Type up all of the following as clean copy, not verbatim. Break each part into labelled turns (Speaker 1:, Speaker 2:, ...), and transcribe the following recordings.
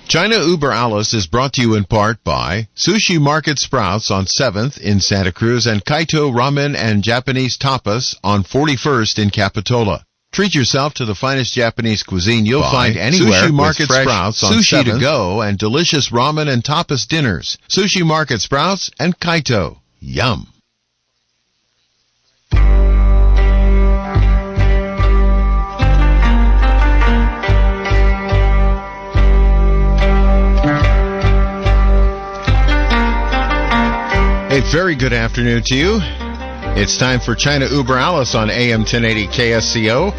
Speaker 1: China Uber Alice is brought to you in part by Sushi Market Sprouts on 7th in Santa Cruz and Kaito Ramen and Japanese Tapas on 41st in Capitola. Treat yourself to the finest Japanese cuisine you'll find anywhere. Sushi Market Sprouts on sushi 7th. To go and delicious ramen and tapas dinners. Sushi Market Sprouts and Kaito. Yum. A very good afternoon to you. It's time for China Uber Alice on AM 1080 KSCO.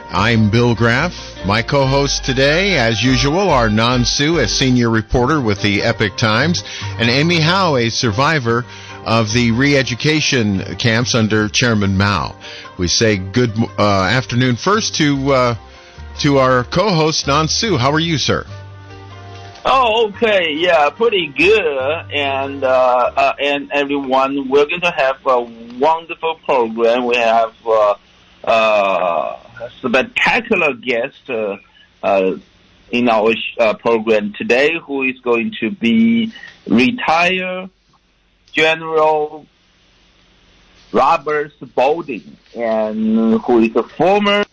Speaker 1: I'm Bill Graff. My co-hosts today, as usual, are Nan Su, a senior reporter with the Epoch Times, and Amy Howe, a survivor of the re-education camps under Chairman Mao. We say good afternoon first to our co-host, Nan Su. How are you, sir?
Speaker 2: Oh, okay. Yeah, pretty good. And everyone, we're going to have a wonderful program. We have a spectacular guest in our program today, who is going to be retired General Robert Spalding, and who is a former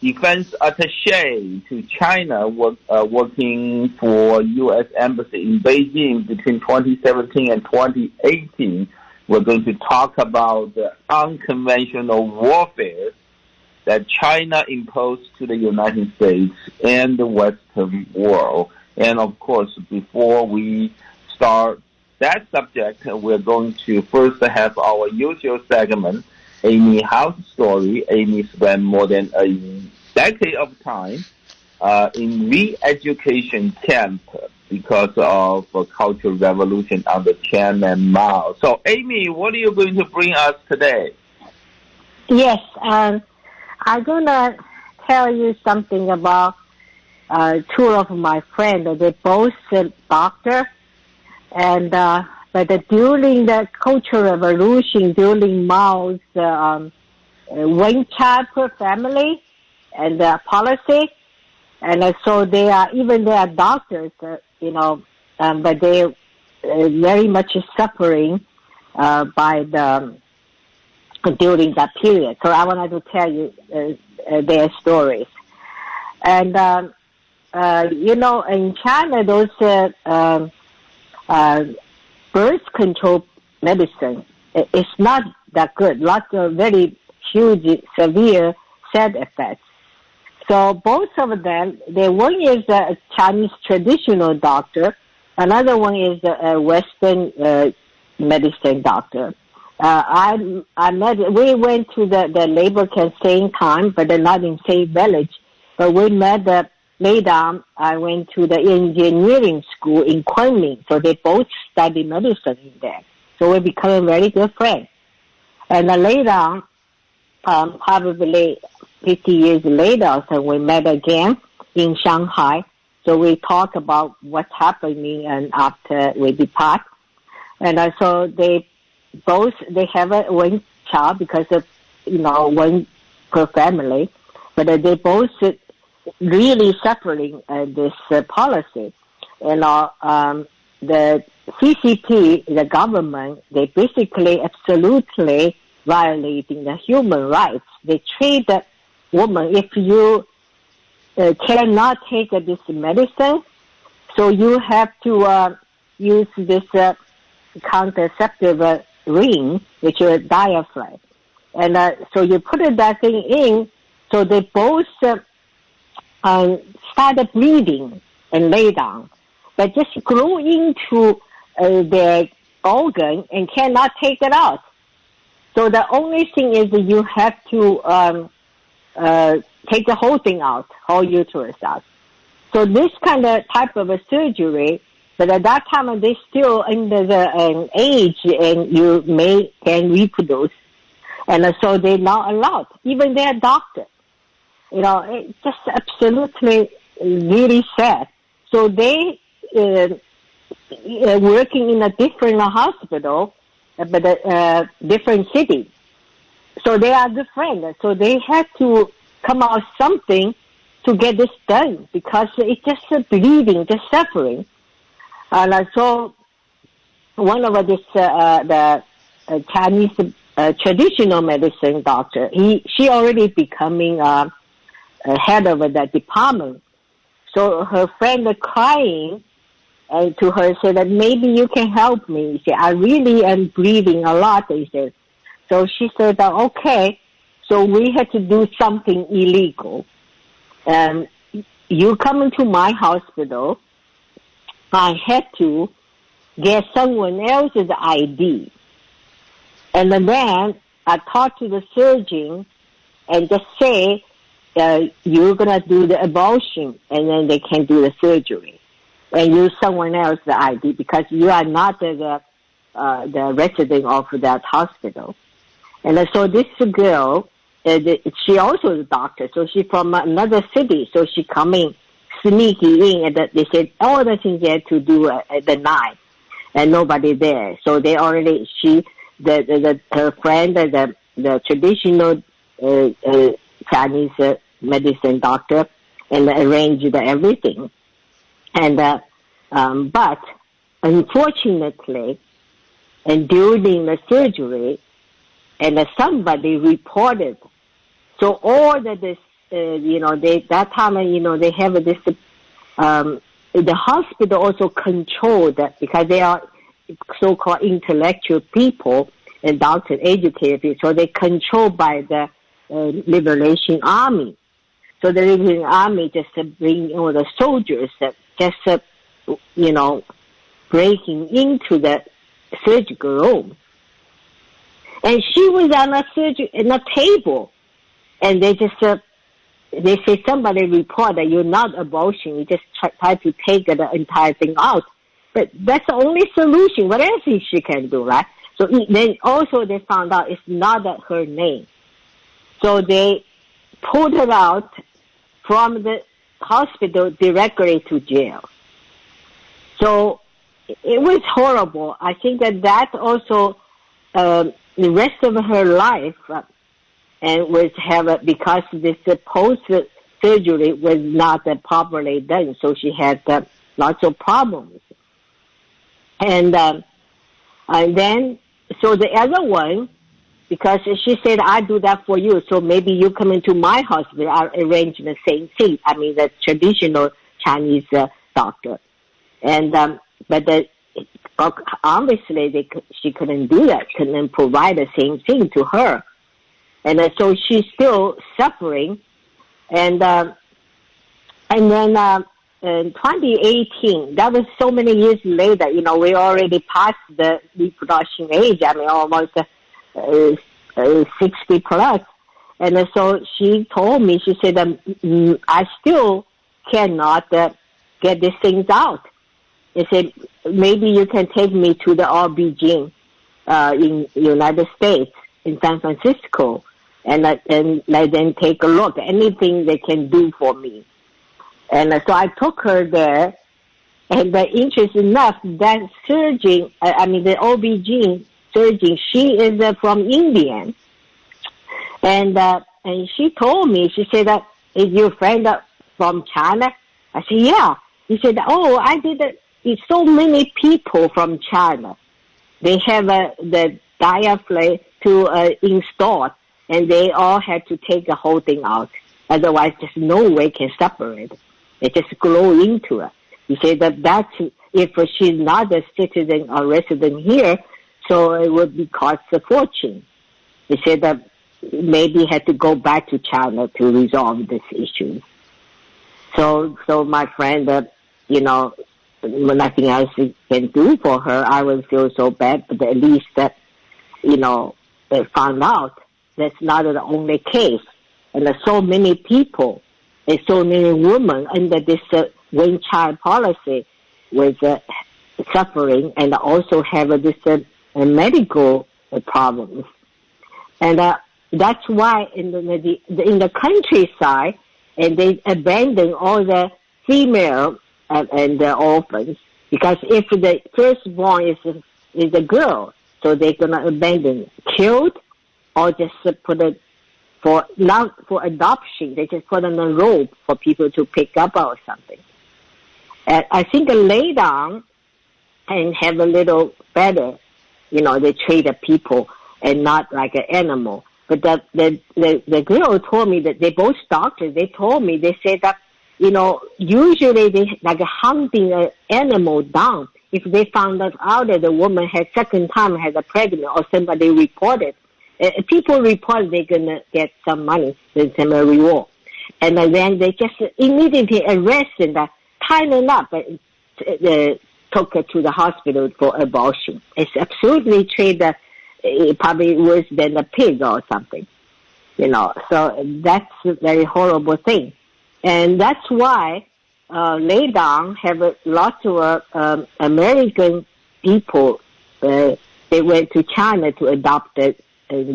Speaker 2: defense attaché to China, working for U.S. Embassy in Beijing between 2017 and 2018. We're going to talk about the unconventional warfare that China imposed to the United States and the Western world. And of course, before we start that subject, we're going to first have our usual segment, Amy Howe's story. Amy spent more than a decade of time in re-education camp because of a cultural revolution under Chairman Mao. So, Amy, what are you going to bring us today?
Speaker 3: Yes, I'm going to tell you something about two of my friends. They're both doctors, and but during the Cultural Revolution, during Mao's one child per family and policy, and so they are doctors, but they very much suffering by during that period. So I wanted to tell you their stories. And in China, those birth control medicine is not that good. Lots of very huge, severe side effects. So both of them, one is a Chinese traditional doctor, another one is a Western medicine doctor. We went to the labor camp same time, but they're not in same village. But we met later on, I went to the engineering school in Kunming, so they both study medicine in there. So we became very good friends. And later on, probably 50 years later, so we met again in Shanghai. So we talk about what's happening and after we depart. And so they have one child because of, one per family, but they both really suffering this policy. The CCP, the government, they basically absolutely violating the human rights. They treat the woman, if you cannot take this medicine, so you have to use this contraceptive ring, which is a diaphragm. And so you put that thing in, so they both started bleeding and lay down, but just grew into their organ and cannot take it out. So the only thing is that you have to take the whole thing out, whole uterus out. So this kind of type of a surgery, but at that time they still under the age and you can reproduce, and so they're not allowed. Even their doctor. It's just absolutely really sad. So they working in a different hospital, but a different city. So they are good friends. So they had to come out something to get this done because it's just bleeding, just suffering. And so one of this the Chinese traditional medicine doctor, she already becoming head of that department. So her friend crying and to her said that maybe you can help me. He said, I really am bleeding a lot, he said. So she said, okay. So we had to do something illegal. You come into my hospital, I had to get someone else's ID. And then I talked to the surgeon and just say, you're going to do the abortion, and then they can do the surgery. And use someone else's ID because you are not the resident of that hospital. And so this girl, she also is a doctor, so she's from another city, so she coming sneaky in, and they said all the things they had to do at the night, and nobody there. So they already, her friend, the traditional Chinese medicine doctor, and arranged everything. And but unfortunately, and during the surgery, and somebody reported. So all that this, that time, they have this. The hospital also controlled that because they are so-called intellectual people and doctors, educated people, so they controlled by the Liberation Army. So the Liberation Army just bring the soldiers that just, breaking into the surgical room. And she was on a table, and they just, they say somebody report that you're not abortion, you just try to take the entire thing out. But that's the only solution. What else she can do, right? So then also they found out it's not her name. So they pulled her out from the hospital directly to jail. So it was horrible. I think that also, the rest of her life, and was because this post-surgery was not properly done, so she had lots of problems. And then, so the other one, because she said, I do that for you, so maybe you come into my hospital, I'll arrange the same thing. I mean, the traditional Chinese doctor. And, but obviously she couldn't do that, couldn't provide the same thing to her. And so she's still suffering. And then, in 2018, that was so many years later, we already passed the reproduction age, I mean, almost 60 plus. And so she told me, she said, I still cannot get these things out. They said, maybe you can take me to the RBG in United States, in San Francisco, and let them take a look, anything they can do for me. And so I took her there, and interesting enough, that surgeon, the OBG surgeon, she is from India. And she told me, she said, is your friend from China? I said, yeah. He said, oh, I did it. It's so many people from China. They have the diaphragm to install, and they all had to take the whole thing out. Otherwise, there's no way can separate. It just grow into it. He said that's if she's not a citizen or resident here, so it would be cost a fortune. He said that maybe had to go back to China to resolve this issue. So my friend, nothing else can do for her. I would feel so bad, but at least that, they found out that's not the only case. And there's so many people and so many women under this one-child policy with suffering and also have this medical problems. And that's why in the countryside, and they abandon all the female and the orphans, because if the firstborn is a girl, so they're gonna abandon, killed, or just put a for not for adoption. They just put on a rope for people to pick up or something. And I think lay down and have a little better, they treat the people and not like an animal. But the girl told me that they both doctors. They told me, they said that usually they like hunting an animal down. If they found out that the woman had second time had a pregnant or somebody reported, people report they're gonna get some money, some reward, and then they just immediately arrest and tie them up and took her to the hospital for abortion. It's absolutely treated probably worse than a pig or something, So that's a very horrible thing, and that's why lay down have lots of American people. They went to China to adopt a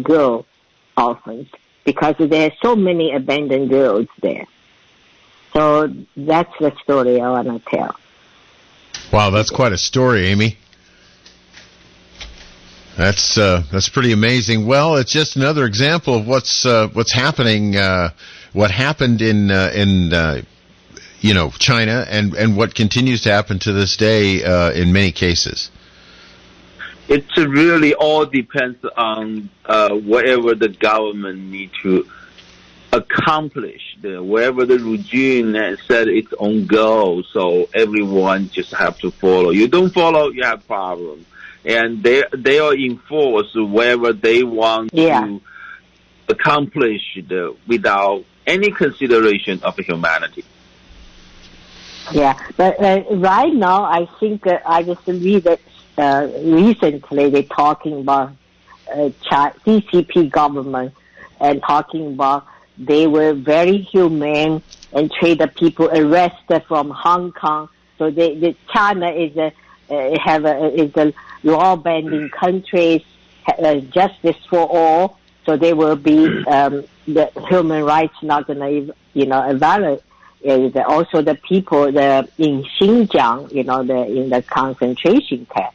Speaker 3: girl orphans because there are so many abandoned girls there. So that's the story I want to tell.
Speaker 1: Wow, that's quite a story, Amy. That's pretty amazing. Well, it's just another example of what's happening. What happened in China, and what continues to happen to this day in many cases.
Speaker 2: It really all depends on whatever the government need to accomplish, wherever the regime has set its own goal, so everyone just have to follow. You don't follow, you have problems. And they are enforced wherever they want to accomplish without any consideration of humanity.
Speaker 3: Yeah, but right now I think I just read that recently they're talking about CCP government and talking about they were very humane and treat the people arrested from Hong Kong. So China is a law-bending country, justice for all. So they will be the human rights not going to evaluate. Also the people in Xinjiang, in the concentration camp.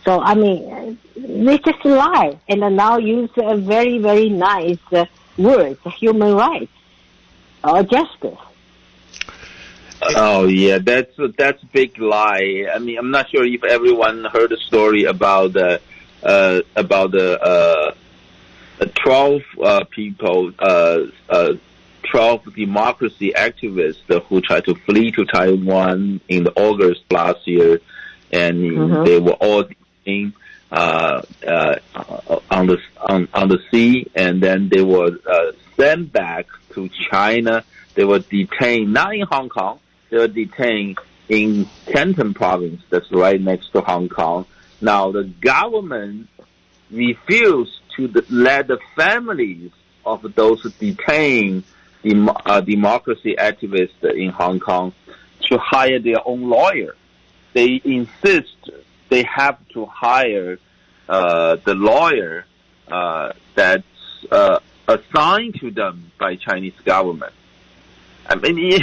Speaker 3: So I mean, they just lie and now use a very, very nice word, human rights or justice.
Speaker 2: Oh yeah, that's a big lie. I mean, I'm not sure if everyone heard the story about the 12 people, 12 democracy activists who tried to flee to Taiwan in August last year, and they were all detained on the sea, and then they were sent back to China. They were detained not in Hong Kong. They were detained in Canton province, that's right next to Hong Kong. Now, the government refused to let the families of those detained democracy activists in Hong Kong to hire their own lawyer. They insist they have to hire the lawyer that's assigned to them by Chinese government. I mean,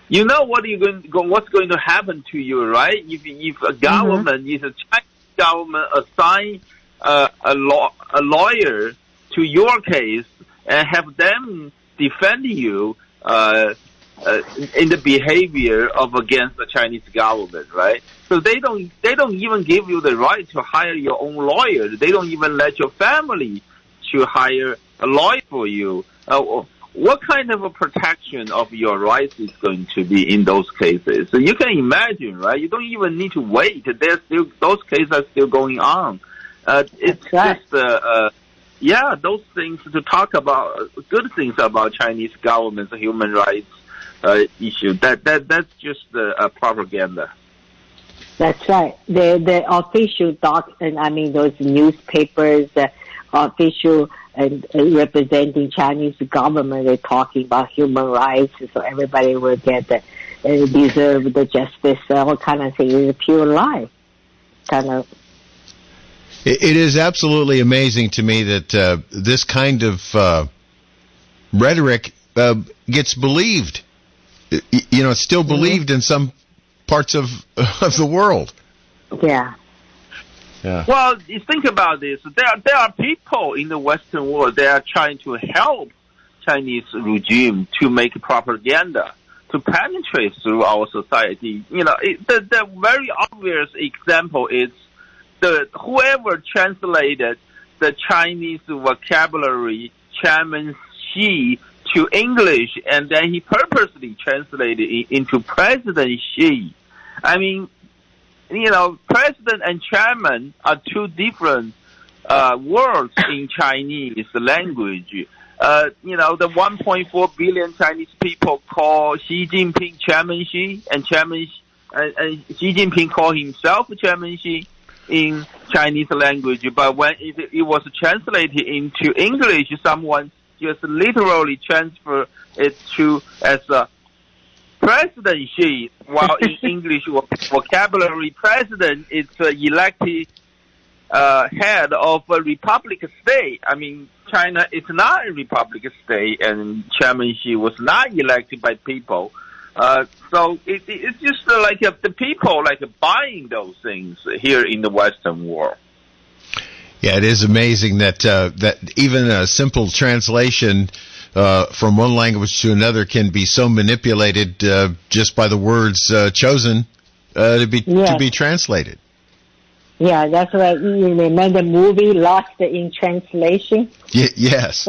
Speaker 2: you know what's going to happen to you, right? If a government, if a Chinese government assign a lawyer to your case and have them defend you in the behavior of against the Chinese government, right? So they don't even give you the right to hire your own lawyer. They don't even let your family to hire a lawyer for you. What kind of a protection of your rights is going to be in those cases? So you can imagine, right? You don't even need to wait. Those cases are still going on. It's just, those things to talk about, good things about Chinese government's human rights issue. That's just propaganda.
Speaker 3: That's right. The official those newspapers, official and representing Chinese government, they're talking about human rights, so everybody will get deserve the justice, all kind of thing. It's a pure lie, kind of.
Speaker 1: It is absolutely amazing to me that this kind of rhetoric gets believed. It's still believed in some parts of the world.
Speaker 3: Yeah.
Speaker 1: Yeah.
Speaker 2: Well, you think about this. There are people in the Western world that are trying to help Chinese regime to make propaganda, to penetrate through our society. The very obvious example is whoever translated the Chinese vocabulary, Chairman Xi, to English, and then he purposely translated it into President Xi. I mean, President and Chairman are two different words in Chinese language. The 1.4 billion Chinese people call Xi Jinping Chairman Xi, and Xi Jinping call himself Chairman Xi in Chinese language. But when it was translated into English, someone just literally transfer it to as President Xi, while in English vocabulary, President is elected head of a republic state. I mean, China is not a republic state, and Chairman Xi was not elected by people. So it's just like the people buying those things here in the Western world.
Speaker 1: Yeah, it is amazing that even a simple translation from one language to another can be so manipulated just by the words chosen to be translated.
Speaker 3: Yeah, that's right. You remember the movie Lost in Translation?
Speaker 1: Yes.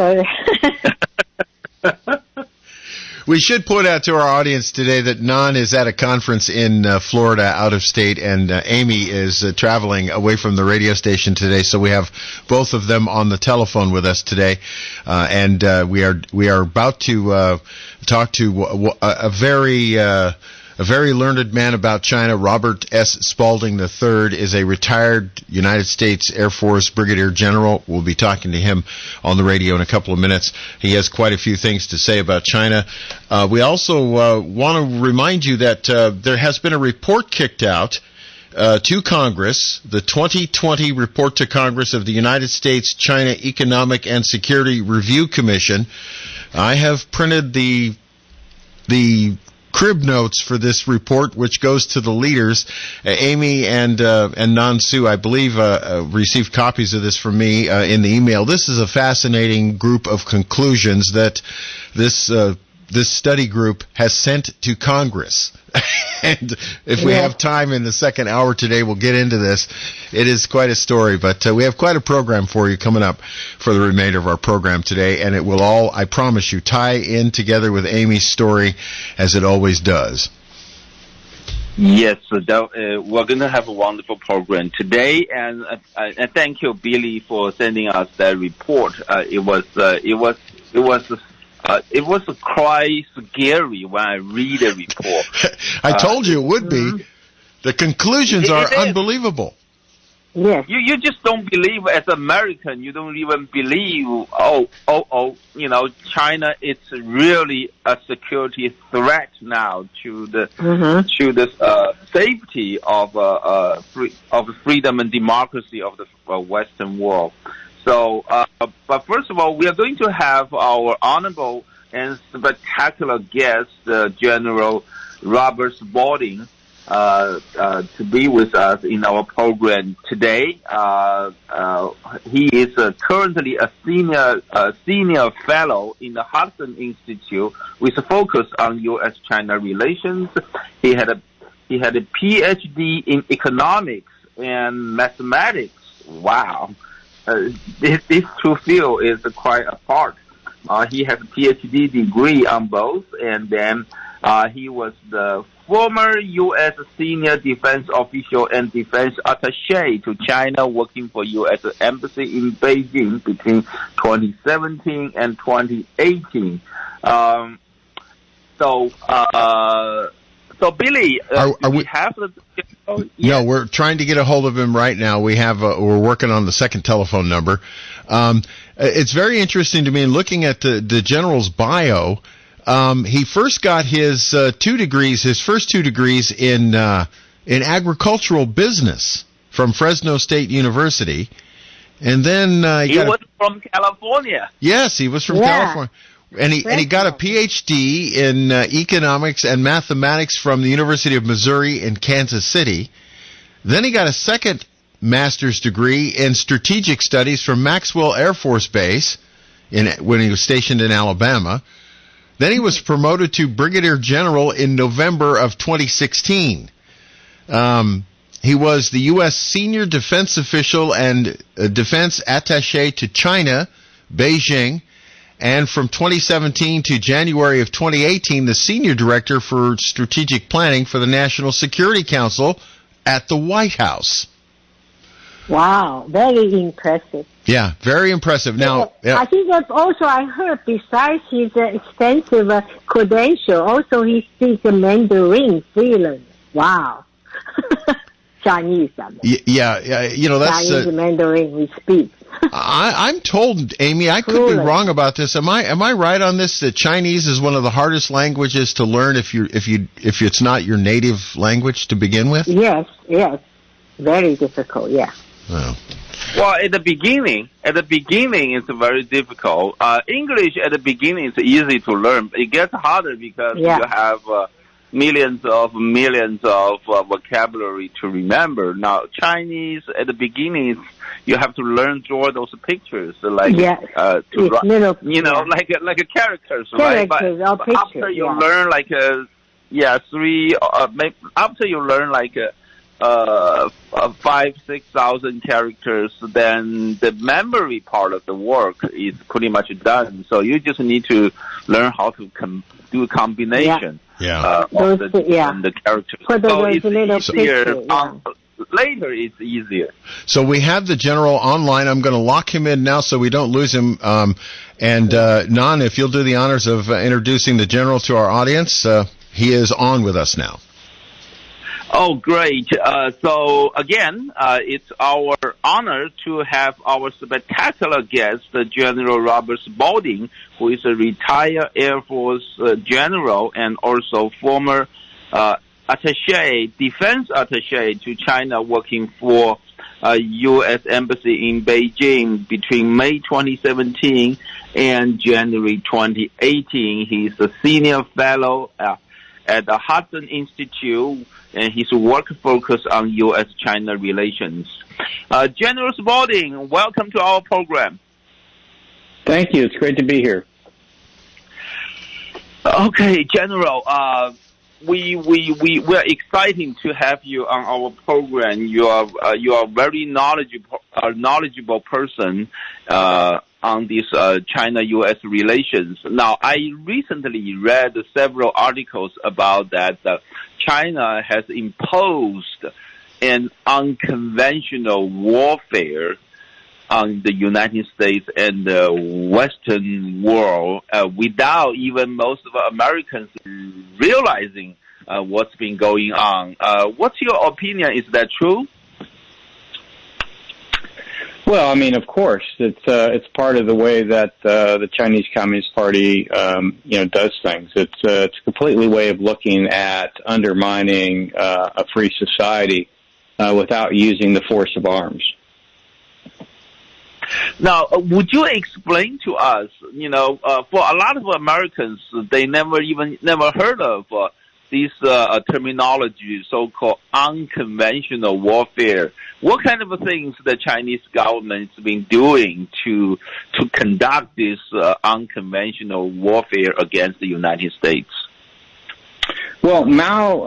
Speaker 1: We should point out to our audience today that Nan is at a conference in Florida, out of state, and Amy is traveling away from the radio station today. So we have both of them on the telephone with us today, and we are about to talk to a very learned man about China. Robert S. Spalding III is a retired United States Air Force Brigadier General. We'll be talking to him on the radio in a couple of minutes. He has quite a few things to say about China. We also want to remind you that there has been a report kicked out to Congress, the 2020 report to Congress of the United States China Economic and Security Review Commission. I have printed the crib notes for this report, which goes to the leaders. Amy and Nan Su, I believe, received copies of this from me in the email. This is a fascinating group of conclusions that this study group has sent to Congress. And if we have time in the second hour today, we'll get into this. It is quite a story, but we have quite a program for you coming up for the remainder of our program today, and it will all, I promise you, tie in together with Amy's story, as it always does.
Speaker 2: Yes, we're going to have a wonderful program today, and thank you, Billy, for sending us that report. It was quite scary when I read the report.
Speaker 1: I told you it would be. The conclusions are unbelievable.
Speaker 3: Yes.
Speaker 2: You just don't believe, as American, you don't even believe, China is really a security threat now to the safety of freedom and democracy of the Western world. So, but first of all, we are going to have our honorable and spectacular guest, General Robert Spalding, to be with us in our program today. He is currently a senior fellow in the Hudson Institute with a focus on U.S.-China relations. He had a PhD in economics and mathematics. Wow. This two fields is quite apart. He has a PhD degree on both, and then he was the former U.S. senior defense official and defense attaché to China, working for U.S. Embassy in Beijing between 2017 and 2018. So Billy, we have the...
Speaker 1: No, we're trying to get a hold of him right now. We're working on the second telephone number. It's very interesting to me in looking at the general's bio. He first got his first two degrees in agricultural business from Fresno State University, and then
Speaker 2: he was from California.
Speaker 1: Yes, he was from California. And he got a PhD in economics and mathematics from the University of Missouri in Kansas City. Then he got a second master's degree in strategic studies from Maxwell Air Force Base when he was stationed in Alabama. Then he was promoted to brigadier general in November of 2016. He was the U.S. senior defense official and defense attaché to China, Beijing, and from 2017 to January of 2018, the senior director for strategic planning for the National Security Council at the White House.
Speaker 3: Wow, very impressive.
Speaker 1: Yeah, very impressive. Now,
Speaker 3: I think that also I heard, besides his extensive credential, also he speaks Mandarin fluent. Wow. Chinese, I mean.
Speaker 1: Yeah, that's
Speaker 3: Chinese Mandarin he speaks.
Speaker 1: I'm told, Amy, I could be wrong about this. Am I right on this? That Chinese is one of the hardest languages to learn if it's not your native language to begin with?
Speaker 3: Yes, very difficult. Yeah.
Speaker 1: Oh.
Speaker 2: Well, at the beginning, it's very difficult. English at the beginning is easy to learn. It gets harder because you have millions of vocabulary to remember. Now, Chinese at the beginning, you have to draw those pictures, like like a characters, right? But after you learn after you learn 5,000-6,000 characters, then the memory part of the work is pretty much done. So you just need to learn how to do a combination. Of the characters. So it's easier. Later, it's easier.
Speaker 1: So we have the general online. I'm going to lock him in now so we don't lose him. Nan, if you'll do the honors of introducing the general to our audience, he is on with us now.
Speaker 2: Oh, great. So, again, it's our honor to have our spectacular guest, General Robert Spalding, who is a retired Air Force general and also former defense attaché to China, working for U.S. Embassy in Beijing between May 2017 and January 2018. He's a senior fellow at the Hudson Institute, and his work focuses on U.S.-China relations. General Spalding, welcome to our program.
Speaker 4: Thank you. It's great to be here.
Speaker 2: Okay, General, we're excited to have you on our program. You are very knowledgeable person on these China-U.S. relations. Now, I recently read several articles about that China has imposed an unconventional warfare on the United States and the Western world without even most of Americans realizing what's been going on. What's your opinion? Is that true?
Speaker 4: Well, I mean, of course, it's part of the way that the Chinese Communist Party, does things. It's a completely way of looking at undermining a free society without using the force of arms. Now,
Speaker 2: would you explain to us? For a lot of Americans, they never heard of this terminology, so-called unconventional warfare. What kind of things the Chinese government has been doing to conduct this unconventional warfare against the United States?
Speaker 4: Well, Mao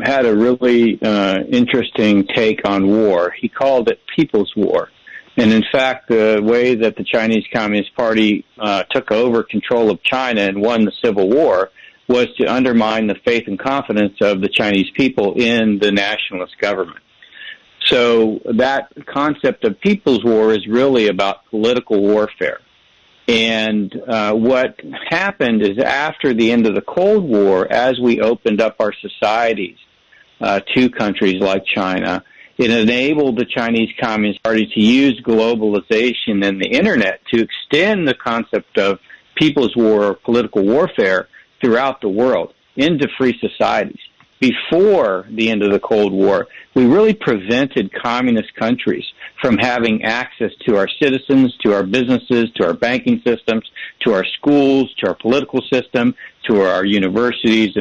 Speaker 4: had a really interesting take on war. He called it People's War. And in fact, the way that the Chinese Communist Party took over control of China and won the Civil War was to undermine the faith and confidence of the Chinese people in the nationalist government. So that concept of People's War is really about political warfare. And what happened is after the end of the Cold War, as we opened up our societies to countries like China, it enabled the Chinese Communist Party to use globalization and the Internet to extend the concept of People's War or political warfare throughout the world into free societies. Before the end of the Cold War, we really prevented communist countries from having access to our citizens, to our businesses, to our banking systems, to our schools, to our political system, to our universities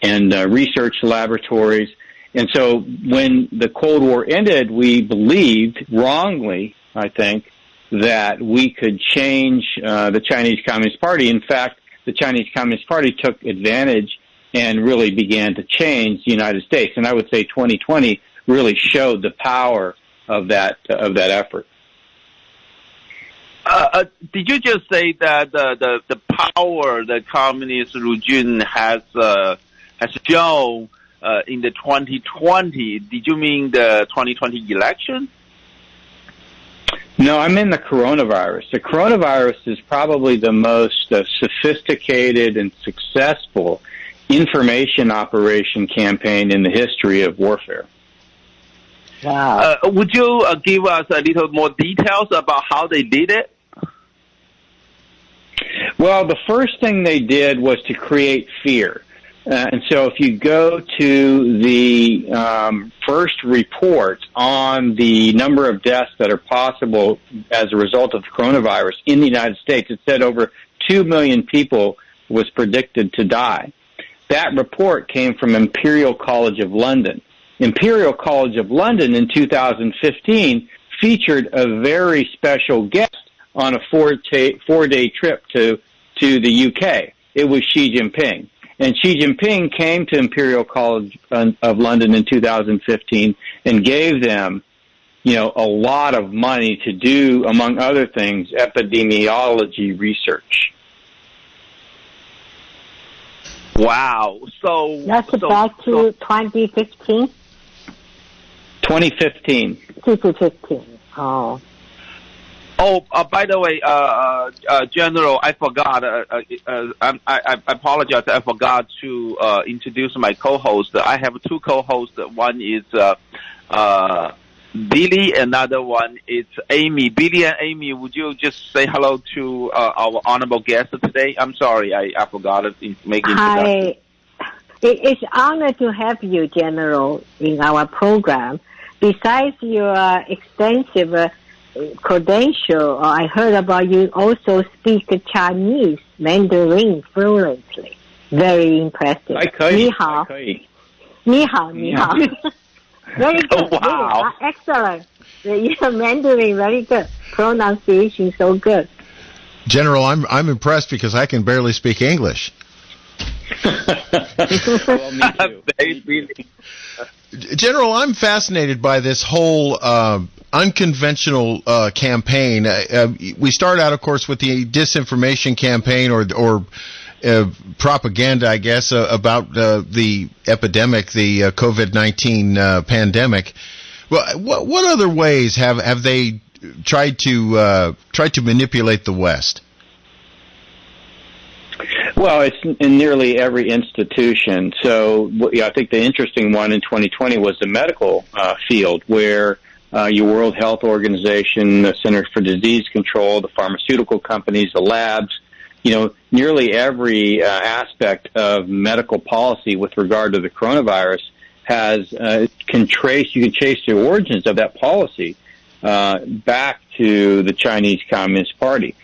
Speaker 4: and research laboratories. And so when the Cold War ended, we believed, wrongly, I think, that we could change the Chinese Communist Party. In fact, the Chinese Communist Party took advantage and really began to change the United States. And I would say 2020 really showed the power of that effort.
Speaker 2: Did you just say that the power the communist regime has shown in the 2020? Did you mean the 2020 election?
Speaker 4: No, I mean the coronavirus. The coronavirus is probably the most sophisticated and successful information operation campaign in the history of warfare.
Speaker 3: Wow.
Speaker 2: Would you give us a little more details about how they did it?
Speaker 4: Well, the first thing they did was to create fear. And so if you go to the first report on the number of deaths that are possible as a result of the coronavirus in the United States, it said over 2 million people was predicted to die. That report came from Imperial College of London. Imperial College of London in 2015 featured a very special guest on a four-day trip to the UK. It was Xi Jinping. And Xi Jinping came to Imperial College of London in 2015 and gave them, a lot of money to do, among other things, epidemiology research.
Speaker 2: Wow. So
Speaker 3: that's back to 2015?
Speaker 4: 2015.
Speaker 3: 2015. Oh.
Speaker 2: Oh, by the way, General, I forgot. I apologize. I forgot to introduce my co-host. I have two co-hosts. One is Billy. Another one is Amy. Billy and Amy, would you just say hello to our honorable guest today? I'm sorry, I forgot to make introduction.
Speaker 3: Hi. It's an honor to have you, General, in our program. Besides your extensive credential, I heard about you also speak Chinese, Mandarin fluently. Very impressive. Ni hao. Ni hao, ni hao. Very good.
Speaker 2: Wow.
Speaker 3: Really, excellent. Your Mandarin, very good. Pronunciation, so good.
Speaker 1: General, I'm impressed because I can barely speak English.
Speaker 4: Well, me too.
Speaker 1: General, I'm fascinated by this whole unconventional campaign. We start out, of course, with the disinformation campaign or propaganda, I guess, about the epidemic, the COVID-19 pandemic. Well, what other ways have they tried to manipulate the West?
Speaker 4: Well, it's in nearly every institution. So I think the interesting one in 2020 was the medical field, where your World Health Organization, the Centers for Disease Control, the pharmaceutical companies, the labs, nearly every aspect of medical policy with regard to the coronavirus you can trace the origins of that policy back to the Chinese Communist Party.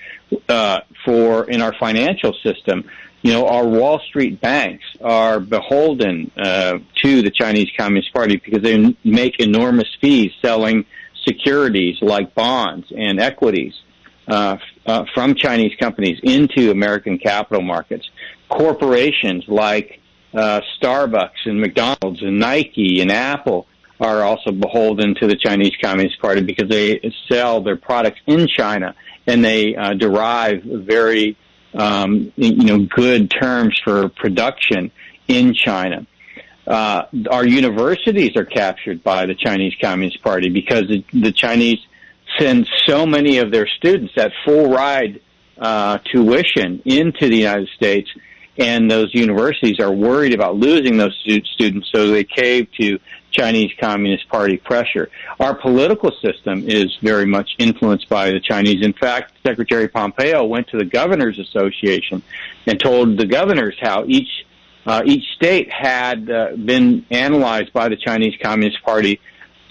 Speaker 4: In our financial system, our Wall Street banks are beholden to the Chinese Communist Party because they make enormous fees selling securities like bonds and equities from Chinese companies into American capital markets. Corporations like Starbucks and McDonald's and Nike and Apple are also beholden to the Chinese Communist Party because they sell their products in China and they derive very good terms for production in China. Our universities are captured by the Chinese Communist Party because the Chinese send so many of their students at full ride tuition into the United States, and those universities are worried about losing those students, so they cave to Chinese Communist Party pressure. Our political system is very much influenced by the Chinese. In fact, Secretary Pompeo went to the Governors Association and told the governors how each state had been analyzed by the Chinese Communist Party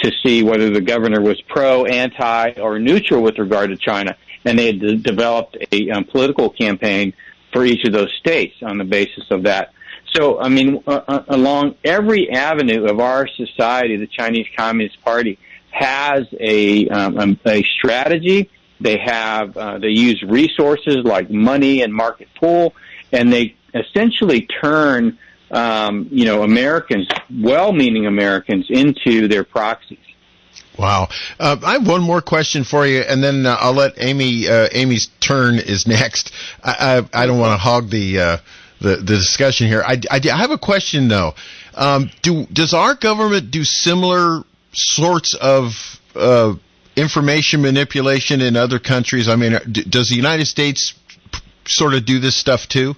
Speaker 4: to see whether the governor was pro, anti, or neutral with regard to China. And they had developed a political campaign for each of those states on the basis of that. So, along every avenue of our society, the Chinese Communist Party has a strategy They use resources like money and market pull, and they essentially turn, Americans, well-meaning Americans, into their proxies.
Speaker 1: Wow. I have one more question for you, and then I'll let Amy. Amy's turn is next. I don't want to hog the discussion here. I have a question though. Does our government do similar sorts of information manipulation in other countries? I mean, does the United States sort of do this stuff too?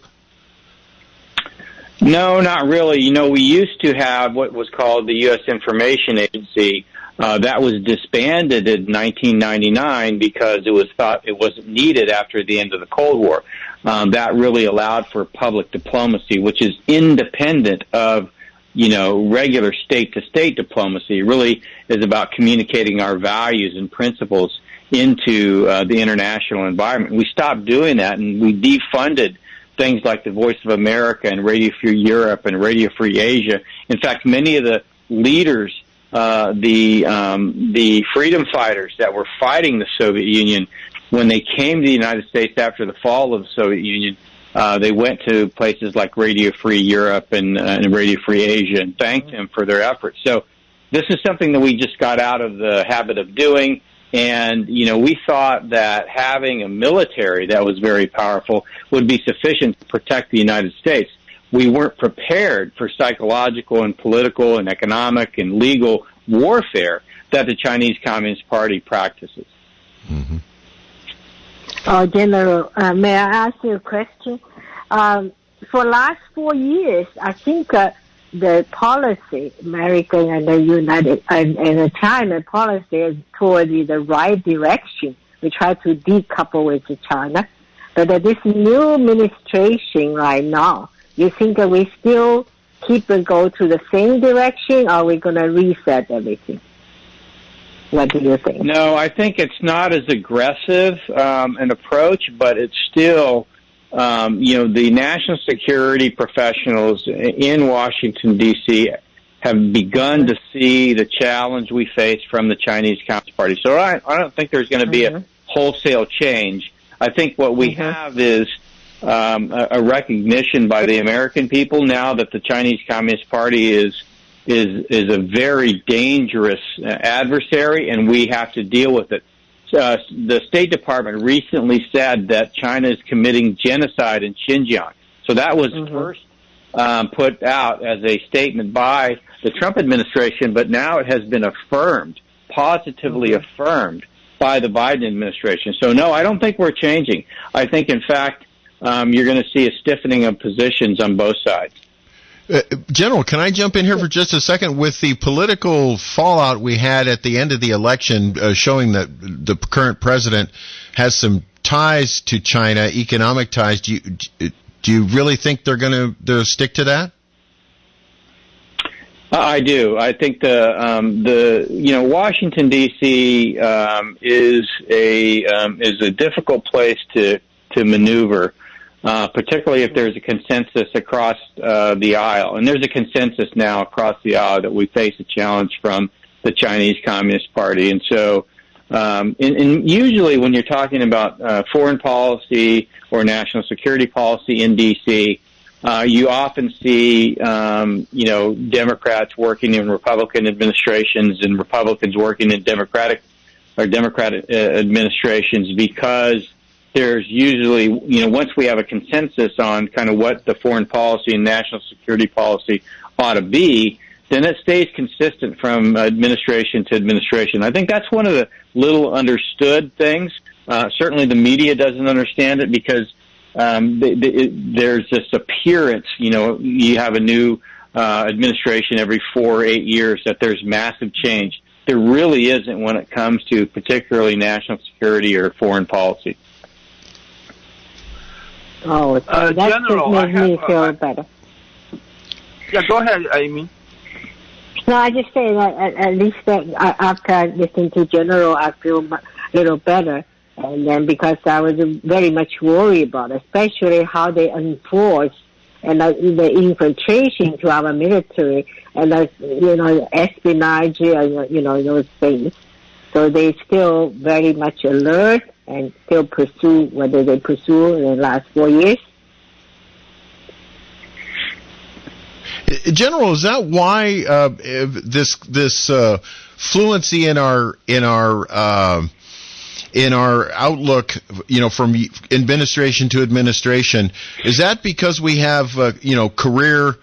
Speaker 4: No, not really. We used to have what was called the U.S. Information Agency. That was disbanded in 1999 because it was thought it wasn't needed after the end of the Cold War. That really allowed for public diplomacy, which is independent of, regular state-to-state diplomacy. It really is about communicating our values and principles into the international environment. We stopped doing that, and we defunded things like the Voice of America and Radio Free Europe and Radio Free Asia. In fact, many of the leaders, the freedom fighters that were fighting the Soviet Union, when they came to the United States after the fall of the Soviet Union, they went to places like Radio Free Europe and Radio Free Asia and thanked them for their efforts. So this is something that we just got out of the habit of doing. And, we thought that having a military that was very powerful would be sufficient to protect the United States. We weren't prepared for psychological and political and economic and legal warfare that the Chinese Communist Party practices.
Speaker 1: Mm-hmm.
Speaker 3: General, may I ask you a question? For the last 4 years, I think the policy, American and the United and the China policy, is toward the right direction. We try to decouple with China, but this new administration right now, you think that we still keep and go to the same direction, or are we going to reset everything? What do you think?
Speaker 4: No, I think it's not as aggressive an approach, but it's still, the national security professionals in Washington, D.C. have begun to see the challenge we face from the Chinese Communist Party. So I don't think there's going to be a wholesale change. I think what we have is a recognition by the American people now that the Chinese Communist Party is a very dangerous adversary, and we have to deal with it. The State Department recently said that China is committing genocide in Xinjiang. So that was first put out as a statement by the Trump administration, but now it has been affirmed, positively affirmed by the Biden administration. So no, I don't think we're changing. I think, in fact, you're going to see a stiffening of positions on both sides.
Speaker 1: General, can I jump in here for just a second? With the political fallout we had at the end of the election, showing that the current president has some ties to China, economic ties, do you really think they're going to stick to that?
Speaker 4: I do. I think Washington D.C. is a difficult place to maneuver. Particularly if there's a consensus across the aisle. And there's a consensus now across the aisle that we face a challenge from the Chinese Communist Party. And so and usually when you're talking about foreign policy or national security policy in D.C., you often see, Democrats working in Republican administrations and Republicans working in Democratic administrations, because there's usually, once we have a consensus on kind of what the foreign policy and national security policy ought to be, then it stays consistent from administration to administration. I think that's one of the little understood things. Certainly the media doesn't understand it because there's this appearance, you have a new administration every 4 or 8 years, that there's massive change. There really isn't when it comes to particularly national security or foreign policy.
Speaker 3: Oh, that
Speaker 2: General,
Speaker 3: just made me feel better.
Speaker 2: Yeah, go ahead, Amy.
Speaker 3: No, I just say that at least after listening to General, I feel a little better. And then because I was very much worried about it, especially how they enforce and the infiltration to our military and espionage, those things. So they still very much alert and still pursue whether they pursue in the last 4 years.
Speaker 1: General, is that why this fluency in our outlook, from administration to administration, is that because we have career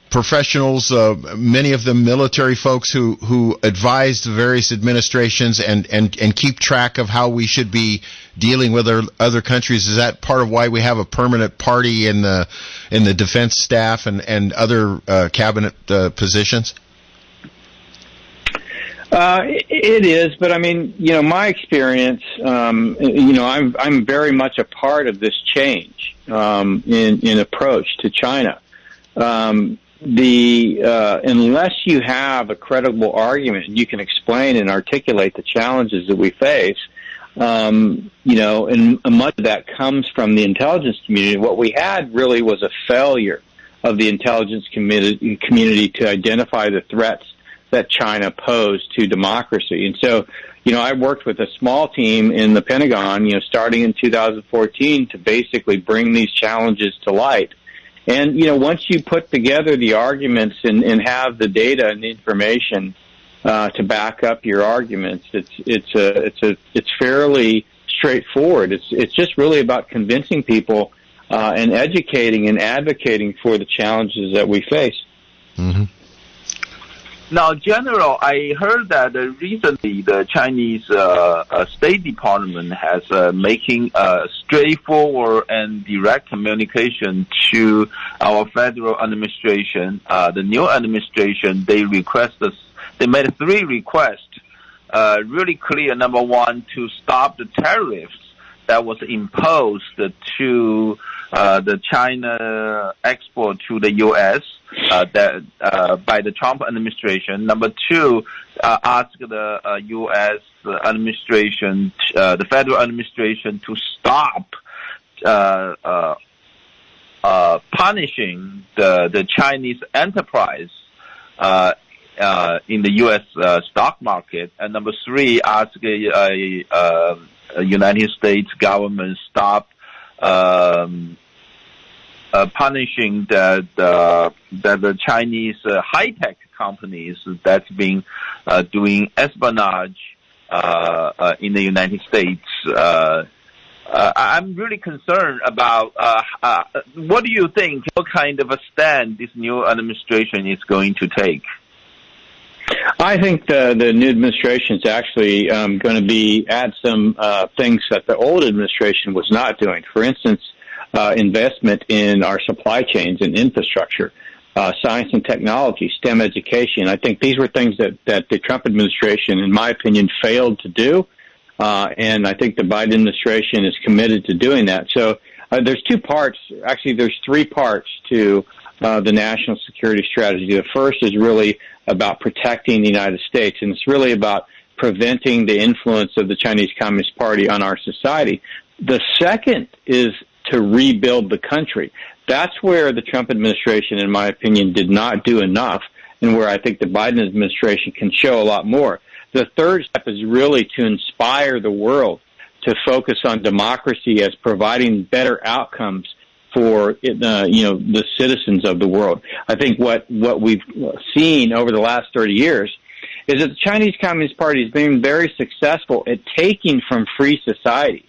Speaker 1: professionals, many of them military folks who advise the various administrations and keep track of how we should be dealing with other countries? Is that part of why we have a permanent party in the defense staff and other cabinet positions?
Speaker 4: It is, but I mean, my experience, I'm very much a part of this change in approach to China. Unless you have a credible argument and you can explain and articulate the challenges that we face, and much of that comes from the intelligence community. What we had really was a failure of the intelligence community to identify the threats that China posed to democracy. And so, I worked with a small team in the Pentagon, starting in 2014 to basically bring these challenges to light. And, once you put together the arguments and have the data and the information to back up your arguments, it's fairly straightforward. It's just really about convincing people and educating and advocating for the challenges that we face.
Speaker 1: Mm-hmm.
Speaker 2: Now, General, I heard that recently the Chinese State Department has making straightforward and direct communication to our federal administration. The new administration, they made 3 requests, really clear. Number one, to stop the tariffs that was imposed to the China export to the U.S. By the Trump administration. Number 2, ask the U.S. administration, the federal administration, to stop punishing the Chinese enterprise in the U.S. stock market. And number 3, ask the United States government stop punishing the Chinese high-tech companies that's been doing espionage in the United States. I'm really concerned about what do you think, what kind of a stand this new administration is going to take?
Speaker 4: I think the new administration is actually going to add some things that the old administration was not doing. For instance, investment in our supply chains and infrastructure, science and technology, STEM education. I think these were things that the Trump administration, in my opinion, failed to do. And I think the Biden administration is committed to doing that. So there's 2 parts. Actually, there's 3 parts to the national security strategy. The first is really about protecting the United States, and it's really about preventing the influence of the Chinese Communist Party on our society. The second is to rebuild the country. That's where the Trump administration, in my opinion, did not do enough, and where I think the Biden administration can show a lot more. The third step is really to inspire the world to focus on democracy as providing better outcomes for the citizens of the world. I think what we've seen over the last 30 years is that the Chinese Communist Party has been very successful at taking from free societies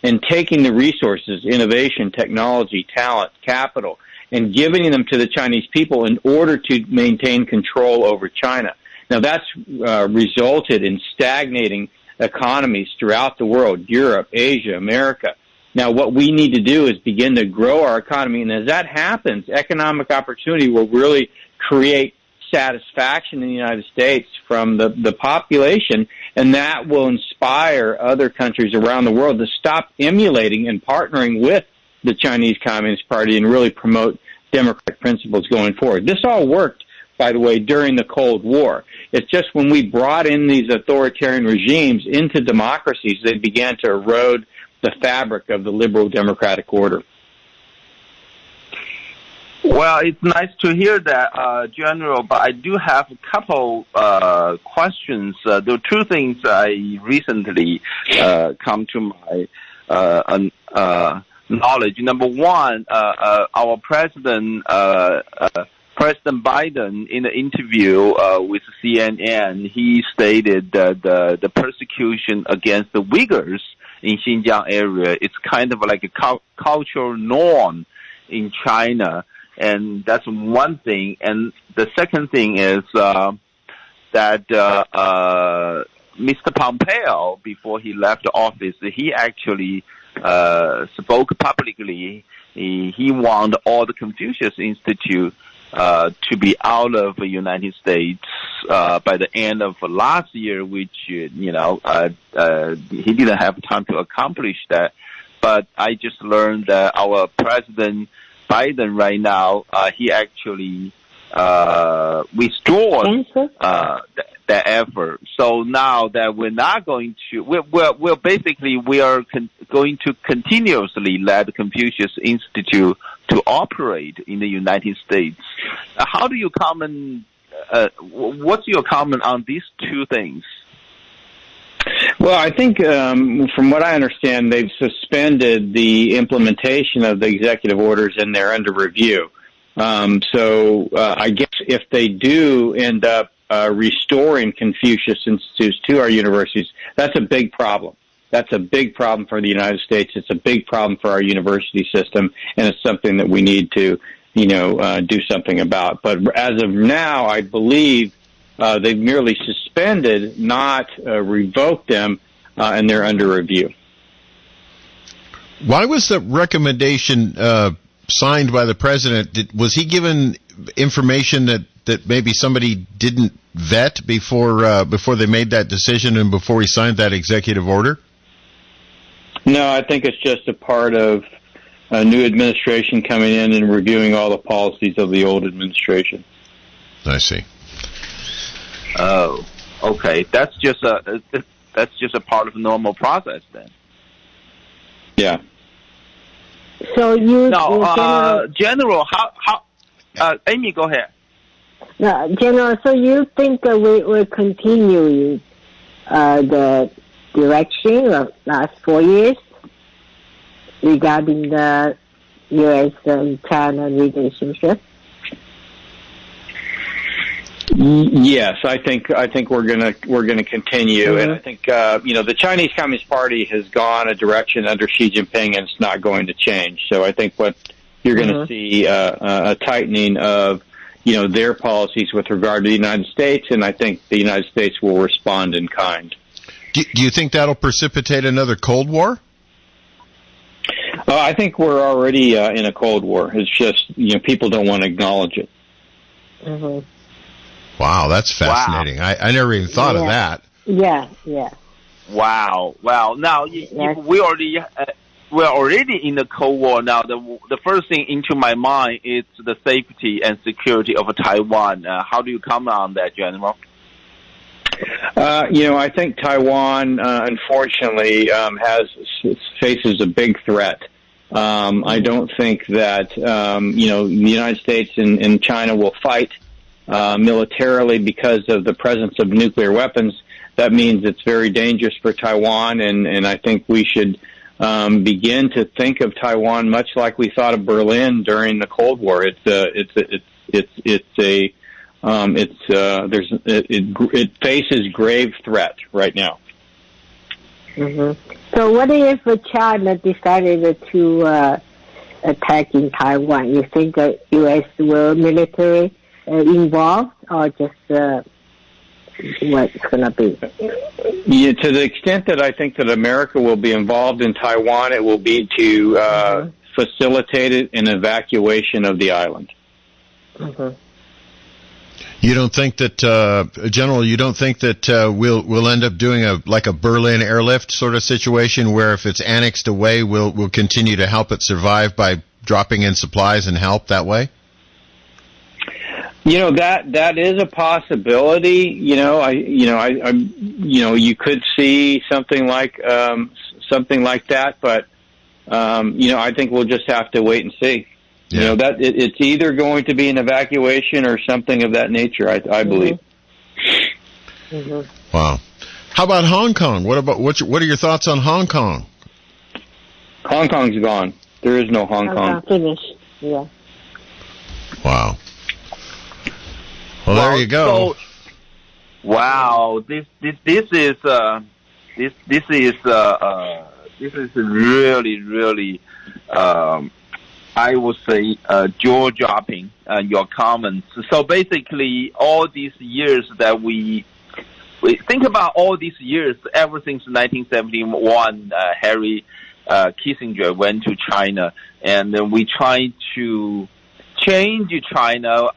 Speaker 4: and taking the resources, innovation, technology, talent, capital, and giving them to the Chinese people in order to maintain control over China. Now, that's resulted in stagnating economies throughout the world, Europe, Asia, America. Now, what we need to do is begin to grow our economy, and as that happens, economic opportunity will really create satisfaction in the United States from the population, and that will inspire other countries around the world to stop emulating and partnering with the Chinese Communist Party and really promote democratic principles going forward. This all worked, by the way, during the Cold War. It's just when we brought in these authoritarian regimes into democracies, they began to erode the fabric of the liberal democratic order.
Speaker 2: Well, Well, it's nice to hear that, General, but I do have a couple questions. There are two things I recently come to my knowledge. Number one, our President Biden, in an interview with CNN, he stated that the persecution against the Uyghurs in Xinjiang area, it's kind of like a cultural norm in China. And that's one thing. And the second thing is that Mr. Pompeo, before he left office, he actually spoke publicly. He wanted all the Confucius Institute to be out of the United States by the end of last year, which, he didn't have time to accomplish that. But I just learned that our President Biden right now, he actually restored that effort. So now that we're not going to, we are going to continuously let the Confucius Institute to operate in the United States. How do you comment? What's your comment on these two things?
Speaker 4: Well, I think from what I understand, they've suspended the implementation of the executive orders and they're under review. So I guess if they do end up restoring Confucius Institutes to our universities, that's a big problem. That's a big problem for the United States. It's a big problem for our university system, and it's something that we need to, do something about. But as of now, I believe they've merely suspended, not revoked them, and they're under review.
Speaker 1: Why was the recommendation signed by the president? Was he given information that maybe somebody didn't vet before they made that decision and before he signed that executive order?
Speaker 4: No, I think it's just a part of a new administration coming in and reviewing all the policies of the old administration.
Speaker 1: I see.
Speaker 2: Oh, okay. That's just a part of the normal process then.
Speaker 4: Yeah.
Speaker 3: So
Speaker 2: General, how? Amy, go ahead.
Speaker 3: No, General. So you think that we will continue the direction of last 4 years regarding the U.S. and China relationship?
Speaker 4: Yes, I think we're gonna continue, and I think the Chinese Communist Party has gone a direction under Xi Jinping, and it's not going to change. So I think what you're going to see a tightening of their policies with regard to the United States, and I think the United States will respond in kind.
Speaker 1: Do you think that'll precipitate another Cold War?
Speaker 4: I think we're already in a Cold War. It's just people don't want to acknowledge it.
Speaker 3: Mm-hmm.
Speaker 1: Wow, that's fascinating. Wow. I never even thought of that.
Speaker 3: Yeah.
Speaker 2: Wow. Now we're already in the Cold War. Now the first thing into my mind is the safety and security of Taiwan. How do you comment on that, General?
Speaker 4: I think Taiwan, unfortunately, faces a big threat. I don't think that the United States and China will fight militarily because of the presence of nuclear weapons. That means it's very dangerous for Taiwan, and I think we should begin to think of Taiwan much like we thought of Berlin during the Cold War. It faces grave threat right now.
Speaker 3: Mm-hmm. So what if China decided to attack in Taiwan? You think the U.S. will military involved, or just what's going to be?
Speaker 4: Yeah, to the extent that I think that America will be involved in Taiwan, it will be to facilitate an evacuation of the island.
Speaker 3: Mm-hmm.
Speaker 1: You don't think that, General? You don't think that we'll end up doing a Berlin airlift sort of situation, where if it's annexed away, we'll continue to help it survive by dropping in supplies and help that way?
Speaker 4: That is a possibility. You could see something like that, but I think we'll just have to wait and see. You know, that it's either going to be an evacuation or something of that nature, I believe.
Speaker 1: Wow. How about Hong Kong? What are your thoughts on Hong Kong?
Speaker 4: Hong Kong's gone. There is no Hong Kong.
Speaker 3: Finished. Yeah.
Speaker 1: Wow. Well, there you go.
Speaker 2: So, wow, this is really, I would say, jaw-dropping, your comments. So basically, all these years that we think about all these years, ever since 1971, Harry Kissinger went to China, and then we tried to change China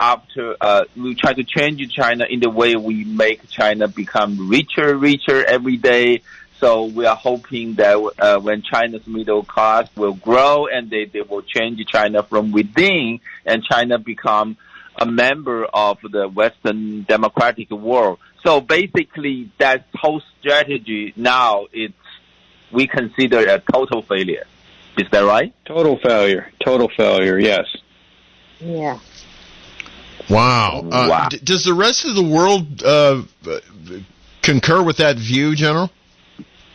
Speaker 2: we try to change China in the way we make China become richer every day. So we are hoping that when China's middle class will grow and they will change China from within, and China become a member of the Western democratic world. So basically, that whole strategy now we consider a total failure. Is that right?
Speaker 4: Total failure. Yes.
Speaker 3: Yeah.
Speaker 1: Wow. Does the rest of the world concur with that view, General?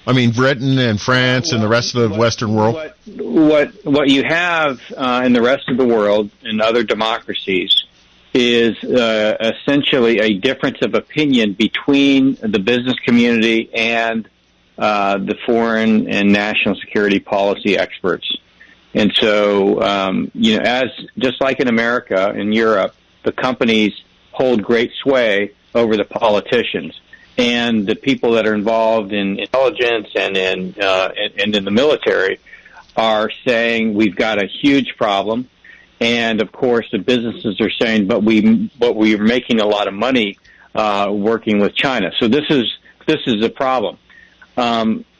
Speaker 1: I mean, Britain and France and the rest of the Western world?
Speaker 4: What you have in the rest of the world, in other democracies, is essentially a difference of opinion between the business community and the foreign and national security policy experts. And so, just like in America, in Europe, the companies hold great sway over the politicians. And the people that are involved in intelligence and in the military are saying we've got a huge problem, and of course the businesses are saying, but we're making a lot of money working with China. So this is a problem.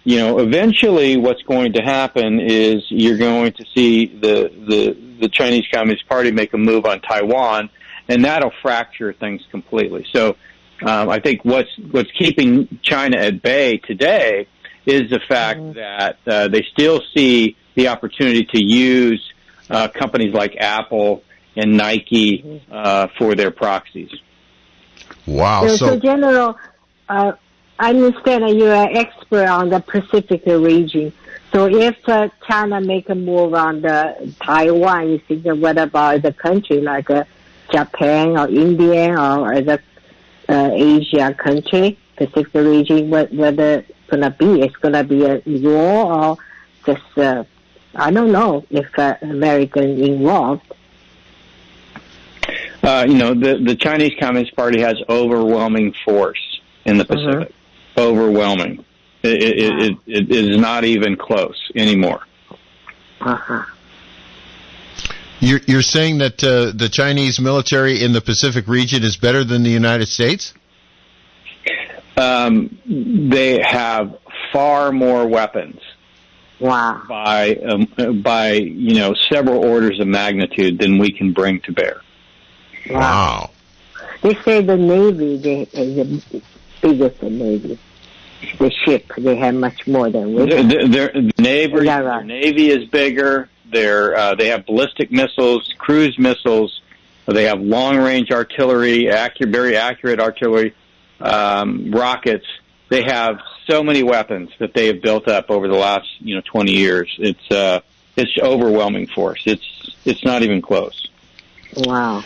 Speaker 4: Eventually, what's going to happen is you're going to see the Chinese Communist Party make a move on Taiwan, and that'll fracture things completely. So. I think what's keeping China at bay today is the fact that they still see the opportunity to use companies like Apple and Nike for their proxies.
Speaker 1: Wow.
Speaker 3: So General, I understand that you're an expert on the Pacific region. So if China make a move on the Taiwan, you think what about the country like Japan or India or other Asia country, Pacific region, whether it's going to be? It's going to be a war or just, I don't know if American involved.
Speaker 4: The Chinese Communist Party has overwhelming force in the Pacific. Overwhelming. It is not even close anymore.
Speaker 1: You're saying that the Chinese military in the Pacific region is better than the United States?
Speaker 4: They have far more weapons.
Speaker 3: Wow.
Speaker 4: By several orders of magnitude than we can bring to bear.
Speaker 1: Wow.
Speaker 3: They say the Navy is the biggest Navy. The ship, they have much more than we have.
Speaker 4: Their Navy is bigger. They have ballistic missiles, cruise missiles. They have long-range artillery, very accurate artillery, rockets. They have so many weapons that they have built up over the last 20 years. It's overwhelming force. It's not even close.
Speaker 3: Wow.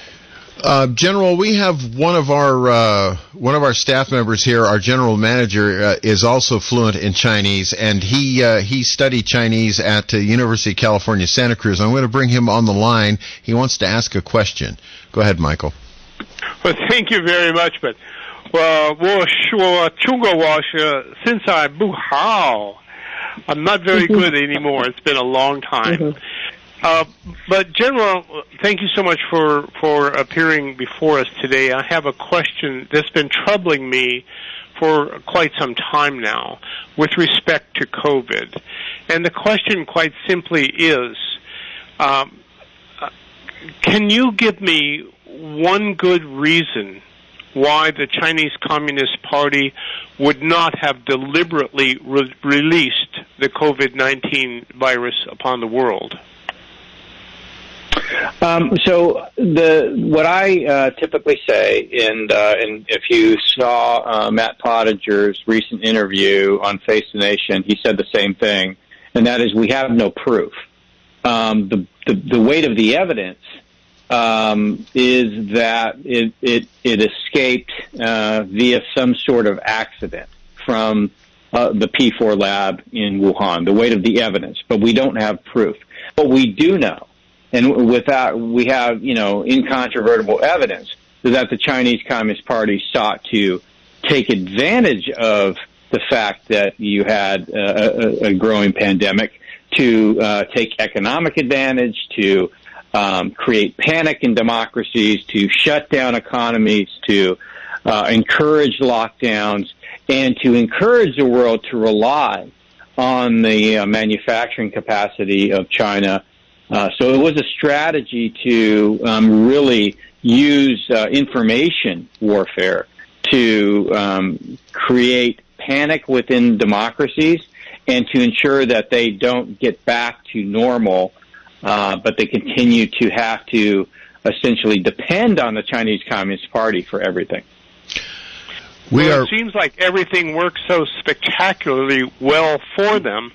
Speaker 1: General, we have one of our staff members here. Our general manager is also fluent in Chinese, and he studied Chinese at the University of California, Santa Cruz. I'm going to bring him on the line. He wants to ask a question. Go ahead, Michael.
Speaker 5: Well, thank you very much. But 我说中国话是现在不好. I'm not very good anymore. It's been a long time. But General, thank you so much for appearing before us today. I have a question that's been troubling me for quite some time now with respect to COVID. And the question quite simply is, can you give me one good reason why the Chinese Communist Party would not have deliberately released the COVID-19 virus upon the world?
Speaker 4: So what I typically say, and if you saw Matt Pottinger's recent interview on Face the Nation, he said the same thing, and that is we have no proof. The weight of the evidence is that it escaped via some sort of accident from the P4 lab in Wuhan. The weight of the evidence, but we don't have proof. What we do know, and we have incontrovertible evidence, is that the Chinese Communist Party sought to take advantage of the fact that you had a growing pandemic to take economic advantage, to create panic in democracies, to shut down economies, to encourage lockdowns, and to encourage the world to rely on the manufacturing capacity of China. So it was a strategy to really use information warfare to create panic within democracies and to ensure that they don't get back to normal, but they continue to have to essentially depend on the Chinese Communist Party for everything.
Speaker 5: It seems like everything works so spectacularly well for them.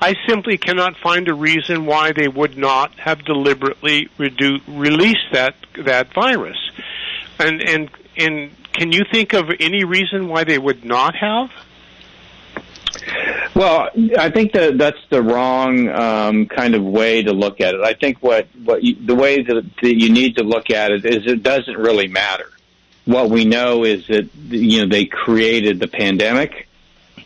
Speaker 5: I simply cannot find a reason why they would not have deliberately released that virus. And can you think of any reason why they would not have?
Speaker 4: Well, I think that's the wrong kind of way to look at it. I think the way that you need to look at it is it doesn't really matter. What we know is that they created the pandemic,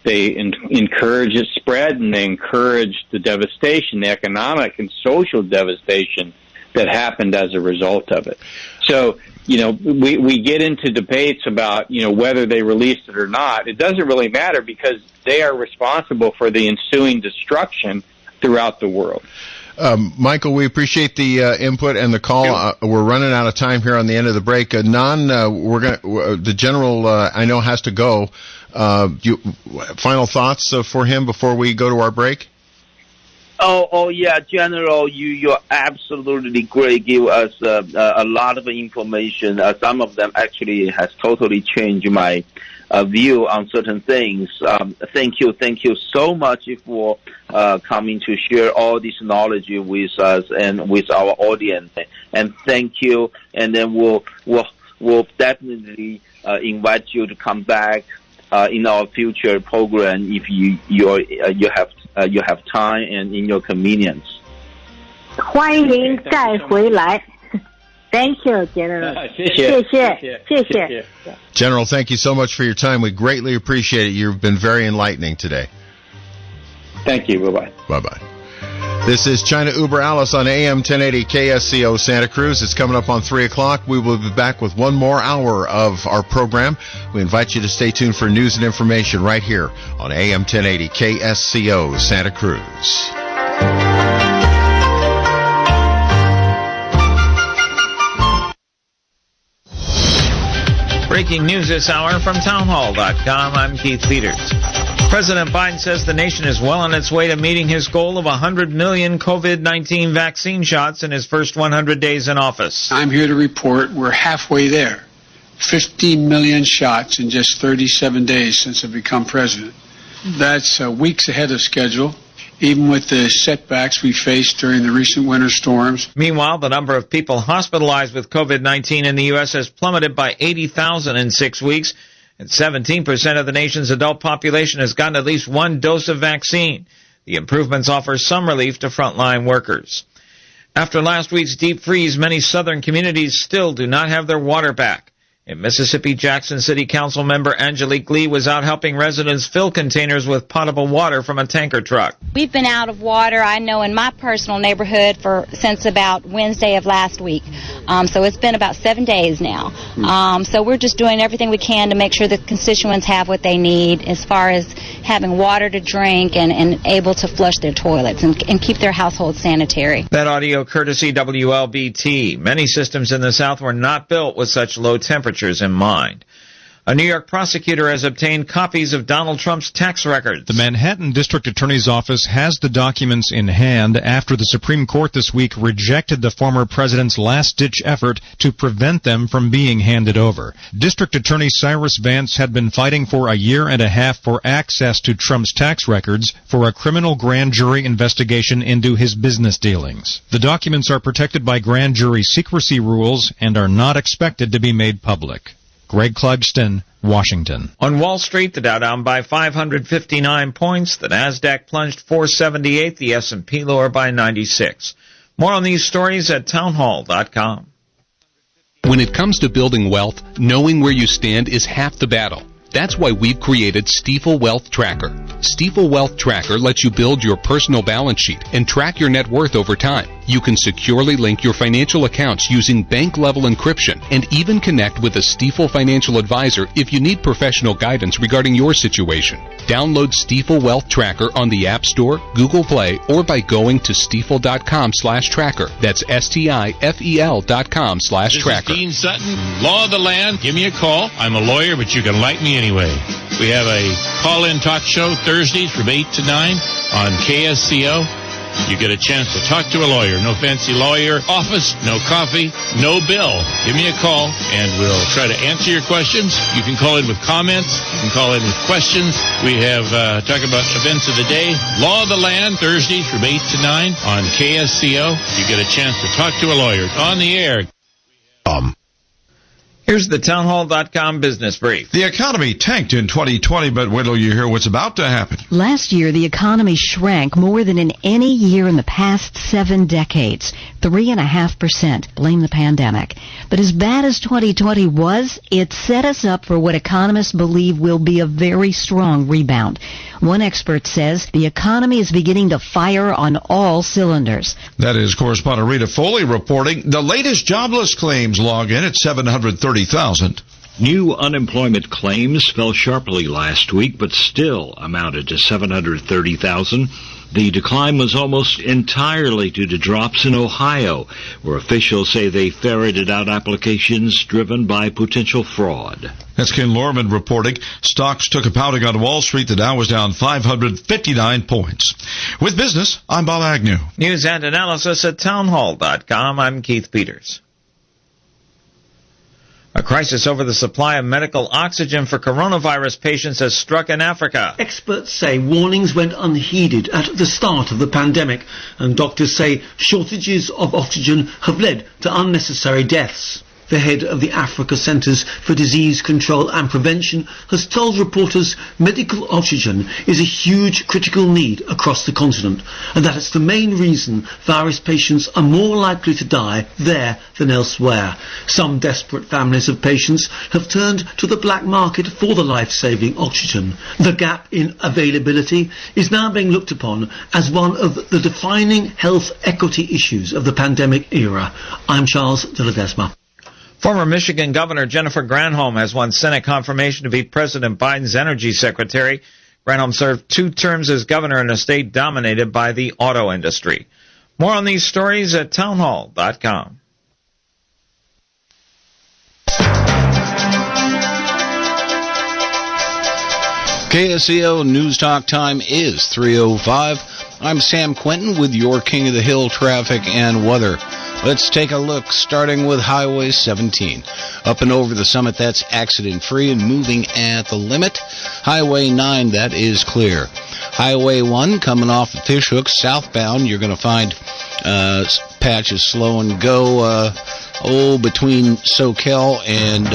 Speaker 4: they encouraged its spread, and they encouraged the devastation, the economic and social devastation that happened as a result of it. So, we get into debates about, whether they released it or not. It doesn't really matter because they are responsible for the ensuing destruction throughout the world.
Speaker 1: Michael, we appreciate the input and the call. We're running out of time here on the end of the break. The general, I know, has to go. Final thoughts for him before we go to our break?
Speaker 2: Oh yeah, General, you're absolutely great. Give us a lot of information. Some of them actually has totally changed my view on certain things. Thank you so much for coming to share all this knowledge with us and with our audience. And thank you. And then we'll definitely invite you to come back in our future program if you have time and in your convenience.
Speaker 3: 欢迎再回来。Thank you, General. 谢谢。
Speaker 1: General, thank you so much for your time. We greatly appreciate it. You've been very enlightening today.
Speaker 4: Thank you. Bye-bye.
Speaker 1: Bye-bye. This is China Uber Alice on AM 1080 KSCO Santa Cruz. It's coming up on 3 o'clock. We will be back with one more hour of our program. We invite you to stay tuned for news and information right here on AM 1080 KSCO Santa Cruz.
Speaker 6: Breaking news this hour from townhall.com. I'm Keith Peters. President Biden says the nation is well on its way to meeting his goal of 100 million COVID-19 vaccine shots in his first 100 days in office.
Speaker 7: I'm here to report we're halfway there. 50 million shots in just 37 days since I've become president. That's weeks ahead of schedule, even with the setbacks we faced during the recent winter storms.
Speaker 6: Meanwhile, the number of people hospitalized with COVID-19 in the U.S. has plummeted by 80,000 in 6 weeks, and 17% of the nation's adult population has gotten at least one dose of vaccine. The improvements offer some relief to frontline workers. After last week's deep freeze, many southern communities still do not have their water back. In Mississippi, Jackson City Council member Angelique Lee was out helping residents fill containers with potable water from a tanker truck.
Speaker 8: We've been out of water, I know, in my personal neighborhood since about Wednesday of last week. So it's been about 7 days now. So we're just doing everything we can to make sure the constituents have what they need as far as having water to drink and able to flush their toilets and keep their households sanitary.
Speaker 6: That audio courtesy WLBT. Many systems in the South were not built with such low temperatures in mind. A New York prosecutor has obtained copies of Donald Trump's tax records.
Speaker 9: The Manhattan District Attorney's Office has the documents in hand after the Supreme Court this week rejected the former president's last-ditch effort to prevent them from being handed over. District Attorney Cyrus Vance had been fighting for a year and a half for access to Trump's tax records for a criminal grand jury investigation into his business dealings. The documents are protected by grand jury secrecy rules and are not expected to be made public. Greg Clugston, Washington.
Speaker 6: On Wall Street, the Dow down by 559 points, the Nasdaq plunged 478, the S&P lower by 96. More on these stories at townhall.com.
Speaker 10: When it comes to building wealth, knowing where you stand is half the battle. That's why we've created Stifel Wealth Tracker. Stifel Wealth Tracker lets you build your personal balance sheet and track your net worth over time. You can securely link your financial accounts using bank-level encryption and even connect with a Stifel financial advisor if you need professional guidance regarding your situation. Download Stifel Wealth Tracker on the App Store, Google Play, or by going to stifel.com/tracker. That's STIFEL.com/tracker.
Speaker 11: This is Dean Sutton, Law of the Land. Give me a call. I'm a lawyer, but you can like me anyway. We have a call-in talk show Thursdays from 8 to 9 on KSCO. You get a chance to talk to a lawyer. No fancy lawyer office, no coffee, no bill. Give me a call, and we'll try to answer your questions. You can call in with comments. You can call in with questions. We have talk about events of the day. Law of the Land, Thursdays from 8 to 9 on KSCO. You get a chance to talk to a lawyer on the air.
Speaker 6: Here's the townhall.com business brief.
Speaker 12: The economy tanked in 2020, but wait till you hear what's about to happen.
Speaker 13: Last year, the economy shrank more than in any year in the past 7 decades. 3.5%. Blame the pandemic. But as bad as 2020 was, it set us up for what economists believe will be a very strong rebound. One expert says the economy is beginning to fire on all cylinders.
Speaker 12: That is correspondent Rita Foley reporting. The latest jobless claims log in at 730,000.
Speaker 14: New unemployment claims fell sharply last week, but still amounted to 730,000. The decline was almost entirely due to drops in Ohio, where officials say they ferreted out applications driven by potential fraud.
Speaker 12: That's Ken Lorman reporting. Stocks took a pounding on Wall Street. The Dow was down 559 points. With business, I'm Bob Agnew.
Speaker 6: News and analysis at townhall.com. I'm Keith Peters. A crisis over the supply of medical oxygen for coronavirus patients has struck in Africa.
Speaker 15: Experts say warnings went unheeded at the start of the pandemic, and doctors say shortages of oxygen have led to unnecessary deaths. The head of the Africa Centers for Disease Control and Prevention has told reporters medical oxygen is a huge critical need across the continent, and that it's the main reason virus patients are more likely to die there than elsewhere. Some desperate families of patients have turned to the black market for the life-saving oxygen. The gap in availability is now being looked upon as one of the defining health equity issues of the pandemic era. I'm Charles de Ledesma.
Speaker 6: Former Michigan Governor Jennifer Granholm has won Senate confirmation to be President Biden's energy secretary. Granholm served 2 terms as governor in a state dominated by the auto industry. More on these stories at townhall.com.
Speaker 16: KSCO News Talk time is 3:05. I'm Sam Quinton with your King of the Hill traffic and weather. Let's take a look, starting with Highway 17. Up and over the summit, that's accident-free and moving at the limit. Highway 9, that is clear. Highway 1, coming off of Fishhook, southbound, you're going to find patches slow and go between Soquel and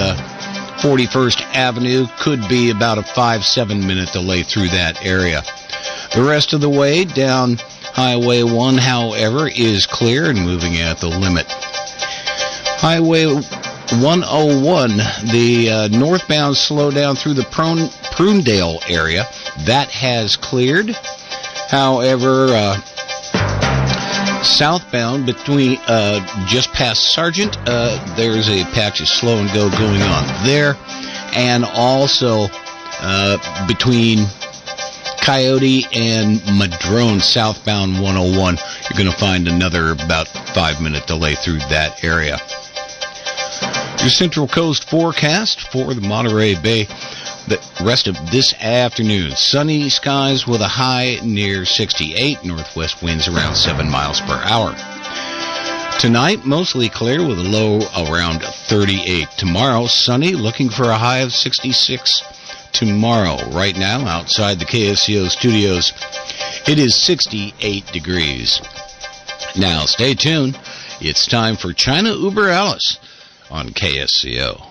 Speaker 16: 41st Avenue. Could be about a 5-7 minute delay through that area. The rest of the way down Highway 1, however, is clear and moving at the limit. Highway 101, the northbound slowdown through the Prunedale area, that has cleared. However, southbound between just past Sargent, there's a patch of slow and go going on there. And also between Coyote and Madrone, southbound 101, you're going to find another about 5-minute delay through that area. Your Central Coast forecast for the Monterey Bay. The rest of this afternoon, sunny skies with a high near 68, northwest winds around 7 miles per hour. Tonight, mostly clear with a low around 38. Tomorrow, sunny, looking for a high of 66 tomorrow. Right now, outside the KSCO studios, it is 68 degrees. Now, stay tuned. It's time for China Über Alles on KSCO.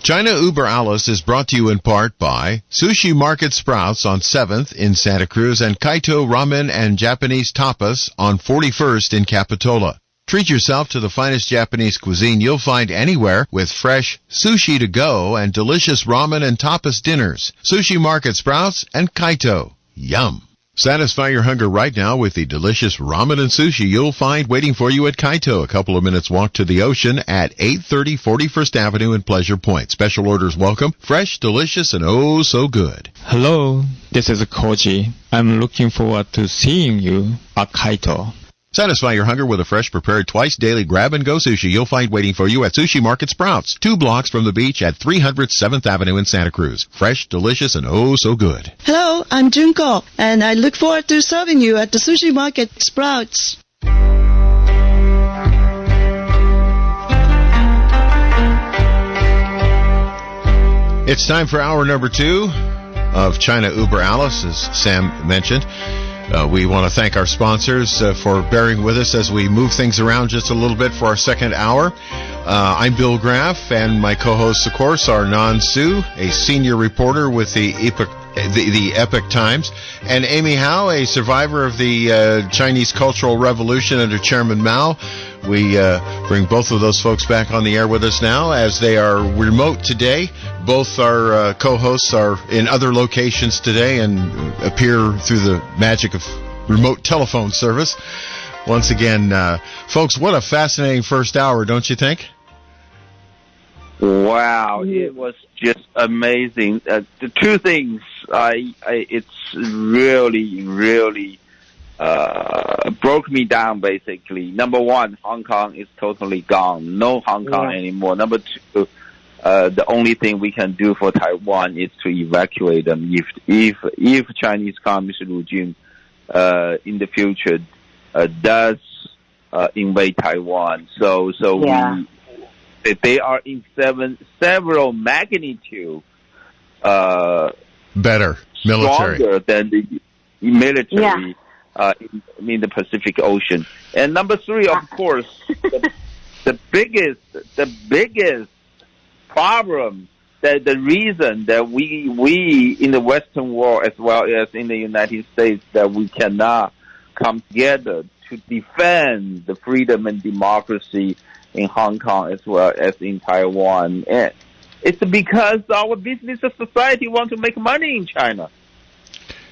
Speaker 1: China Über Alles is brought to you in part by Sushi Market Sprouts on 7th in Santa Cruz and Kaito Ramen and Japanese Tapas on 41st in Capitola. Treat yourself to the finest Japanese cuisine you'll find anywhere with fresh sushi to go and delicious ramen and tapas dinners. Sushi Market Sprouts and Kaito. Yum. Satisfy your hunger right now with the delicious ramen and sushi you'll find waiting for you at Kaito. A couple of minutes walk to the ocean at 830 41st Avenue in Pleasure Point. Special orders welcome. Fresh, delicious, and oh so good.
Speaker 17: Hello, this is Koji. I'm looking forward to seeing you at Kaito.
Speaker 1: Satisfy your hunger with a fresh, prepared twice daily grab-and-go sushi you'll find waiting for you at Sushi Market Sprouts, 2 blocks from the beach at 300 7th Avenue in Santa Cruz. Fresh, delicious, and oh so good.
Speaker 18: Hello, I'm Junko, and I look forward to serving you at the Sushi Market Sprouts.
Speaker 1: It's time for hour number 2 of China Über Alles, as Sam mentioned. We want to thank our sponsors for bearing with us as we move things around just a little bit for our second hour. I'm Bill Graff, and my co-hosts, of course, are Nan Su, a senior reporter with the Epoch Times, and Amy Howe, a survivor of the Chinese Cultural Revolution under Chairman Mao. We bring both of those folks back on the air with us now as they are remote today. Both our co-hosts are in other locations today and appear through the magic of remote telephone service. Once again, folks, what a fascinating first hour, don't you think?
Speaker 2: Wow, it was just amazing. The two things, it's really broke me down, basically. Number one, Hong Kong is totally gone. No Hong Kong anymore. Number two, the only thing we can do for Taiwan is to evacuate them if Chinese Communist regime in the future does invade Taiwan. So they are in several magnitude
Speaker 1: better military,
Speaker 2: stronger than the military in the Pacific Ocean. And number three, of course, the biggest problem, the reason that we in the Western world as well as in the United States that we cannot come together to defend the freedom and democracy in Hong Kong as well as in Taiwan. And it's because our business society want to make money in China.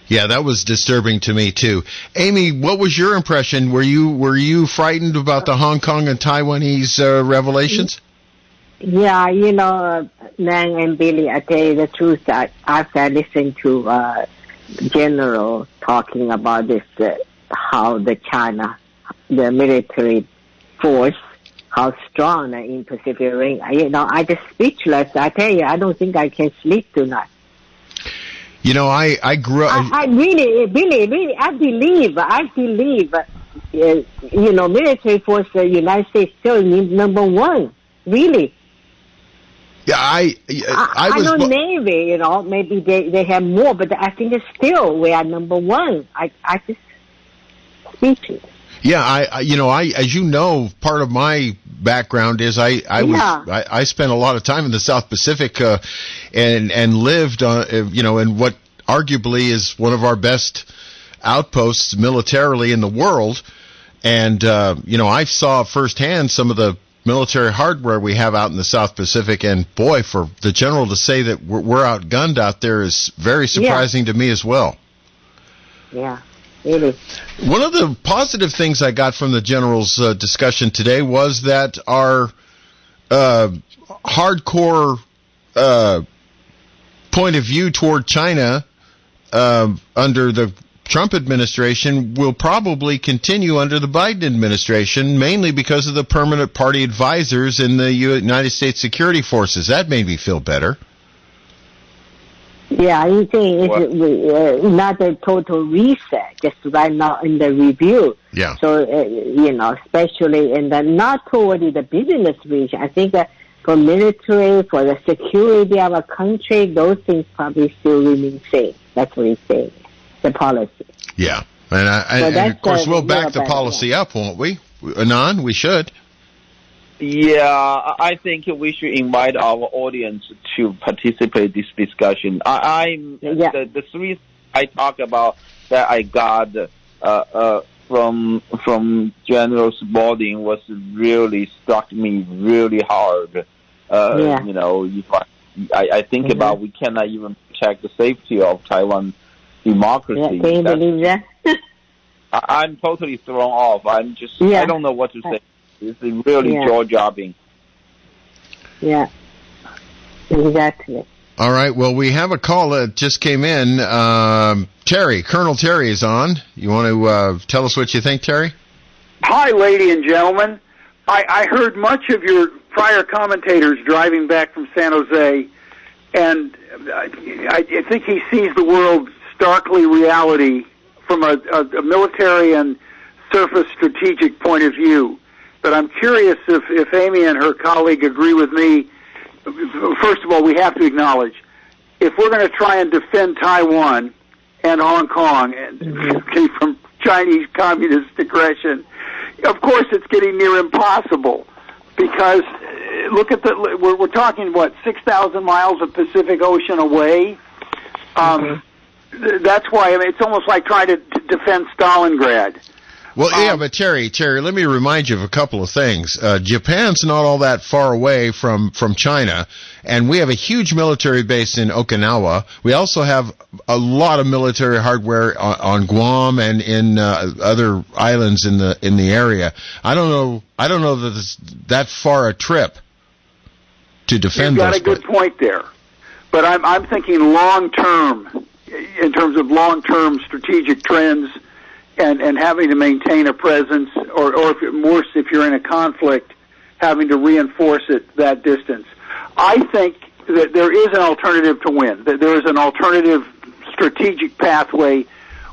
Speaker 1: Yeah, that was disturbing to me too. Amy, what was your impression? Were you frightened about the Hong Kong and Taiwanese revelations?
Speaker 3: Yeah, Nan and Billy, I tell you the truth, after I listened to General talking about this, how the China, the military force, how strong in Pacific Ring, I just speechless. I tell you, I don't think I can sleep tonight.
Speaker 1: I grew up.
Speaker 3: I really, I believe, military force, the United States still number one. Really.
Speaker 1: Yeah, I
Speaker 3: know Navy, maybe they have more, but I think it's still we are number one. I just speechless.
Speaker 1: Yeah, I as you know, part of my background is I spent a lot of time in the South Pacific and lived in what arguably is one of our best outposts militarily in the world, and I saw firsthand some of the military hardware we have out in the South Pacific, and boy, for the general to say that we're outgunned out there is very surprising to me as well.
Speaker 3: Yeah. Really.
Speaker 1: One of the positive things I got from the general's discussion today was that our hardcore point of view toward China under the Trump administration will probably continue under the Biden administration, mainly because of the permanent party advisors in the United States security forces. That made me feel better.
Speaker 3: Yeah, I think it's not a total reset, just right now in the review.
Speaker 1: Yeah.
Speaker 3: So, especially in the, not toward the business region, I think that for military, for the security of a country, those things probably still remain same. That's what he's saying, the policy.
Speaker 1: Yeah. And of course, we'll back the policy up, won't we? Anand, we should.
Speaker 2: Yeah, I think we should invite our audience to participate in this discussion. The three I talk about that I got from General Spalding was really struck me really hard. If I think about, we cannot even protect the safety of Taiwan democracy.
Speaker 3: Yeah, can you believe that?
Speaker 2: I'm totally thrown off. I don't know what to say. It's really jaw-dropping.
Speaker 3: Yeah, exactly.
Speaker 1: All right, well, we have a call that just came in. Terry, Colonel Terry is on. You want to tell us what you think, Terry?
Speaker 19: Hi, ladies and gentlemen. I heard much of your prior commentators driving back from San Jose, and I think he sees the world starkly reality from a military and surface strategic point of view. But I'm curious if Amy and her colleague agree with me. First of all, we have to acknowledge, if we're going to try and defend Taiwan and Hong Kong from Chinese communist aggression, of course it's getting near impossible. Because look at we're talking, 6,000 miles of Pacific Ocean away? That's why, it's almost like trying to defend Stalingrad.
Speaker 1: Well, yeah, but Terry, let me remind you of a couple of things. Japan's not all that far away from China, and we have a huge military base in Okinawa. We also have a lot of military hardware on Guam and in other islands in the area. I don't know that it's that far a trip to defend.
Speaker 19: You've got a good point there, but I'm thinking long term, in terms of long term strategic trends. And having to maintain a presence, or if you're in a conflict, having to reinforce it that distance. I think that there is an alternative to win, that there is an alternative strategic pathway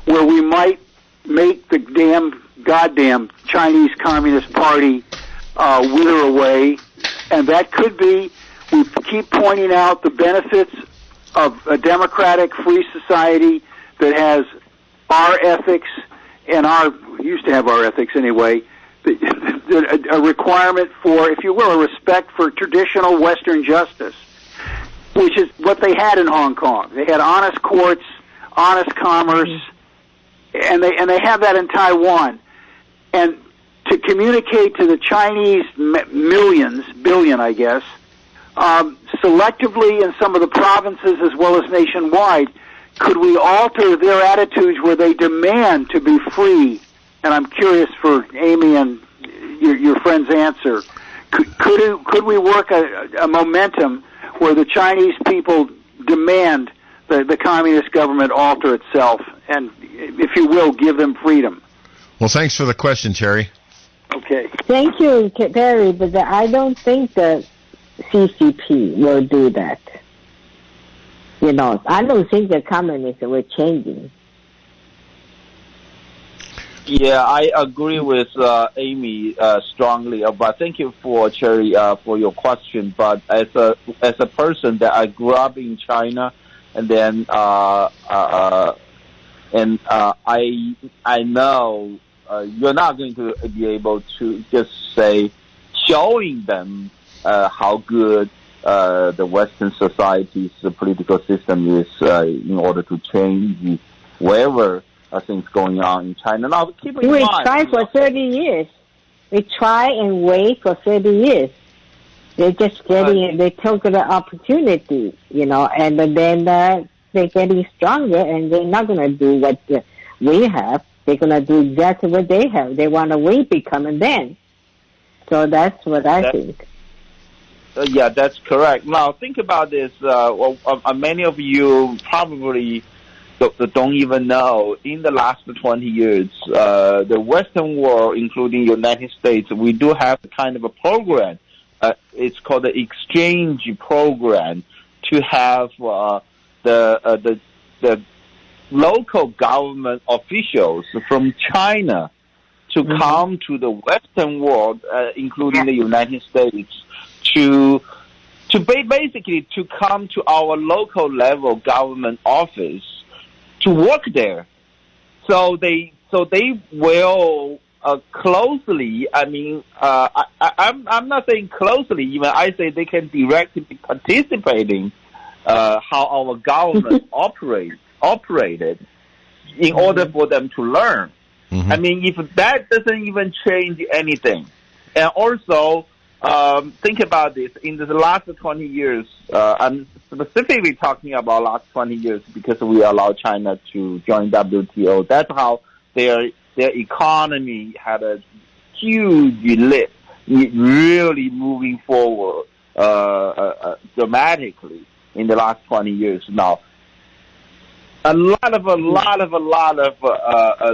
Speaker 19: where we might make the goddamn Chinese Communist Party wither away, and that could be, we keep pointing out the benefits of a democratic, free society that has our ethics, and used to have our ethics anyway, a requirement for, if you will, a respect for traditional Western justice, which is what they had in Hong Kong. They had honest courts, honest commerce, and they have that in Taiwan. And to communicate to the Chinese billion, I guess, selectively in some of the provinces as well as nationwide, could we alter their attitudes where they demand to be free? And I'm curious for Amy and your friend's answer. Could we work a momentum where the Chinese people demand the communist government alter itself and, if you will, give them freedom?
Speaker 1: Well, thanks for the question, Terry.
Speaker 19: Okay.
Speaker 3: Thank you, Terry, but I don't think the CCP will do that. I don't think the communists were changing.
Speaker 2: Yeah, I agree with Amy strongly. But thank you for Cherry for your question. But as a person that I grew up in China, and then I know you're not going to be able to just say showing them how good the Western society's political system is in order to change wherever things going on in China. Now, keep in mind,
Speaker 3: we tried for 30 years. We try and wait for 30 years. They're just getting, they took the opportunity, and then they're getting stronger, and they're not going to do what we have. They're going to do exactly what they have. They want to wait, become, and then. So that's what I think.
Speaker 2: Yeah, that's correct. Now, think about this. Many of you probably don't even know. In the last 20 years, the Western world, including United States, we do have kind of a program. It's called the exchange program to have the local government officials from China to come to the Western world, including the United States, to basically to come to our local level government office to work there. So they will closely. I mean, I'm not saying closely. Even I say they can directly be participating how our government operated in order for them to learn. I mean, if that doesn't even change anything, and also think about this, in the last 20 years, I'm specifically talking about last 20 years because we allow China to join WTO. That's how their economy had a huge lift, really moving forward dramatically in the last 20 years now. A lot of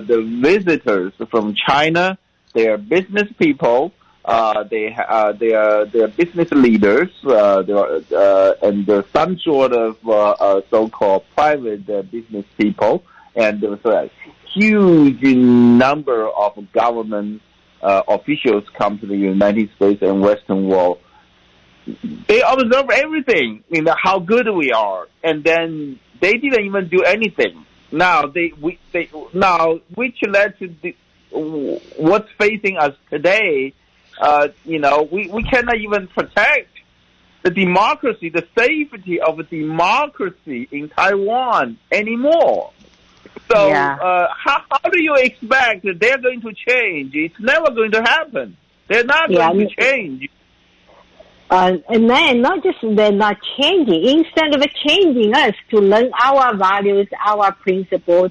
Speaker 2: the visitors from China, they are business people, they are business leaders, and there's some sort of so-called private business people, and there was a huge number of government officials come to the United States and Western world. They observe everything, how good we are, and then they didn't even do anything. Now which led to what's facing us today. We cannot even protect the democracy, the safety of democracy in Taiwan anymore. So how do you expect that they're going to change? It's never going to happen. They're not going to change.
Speaker 3: And then not just they're not changing. Instead of changing us to learn our values, our principles,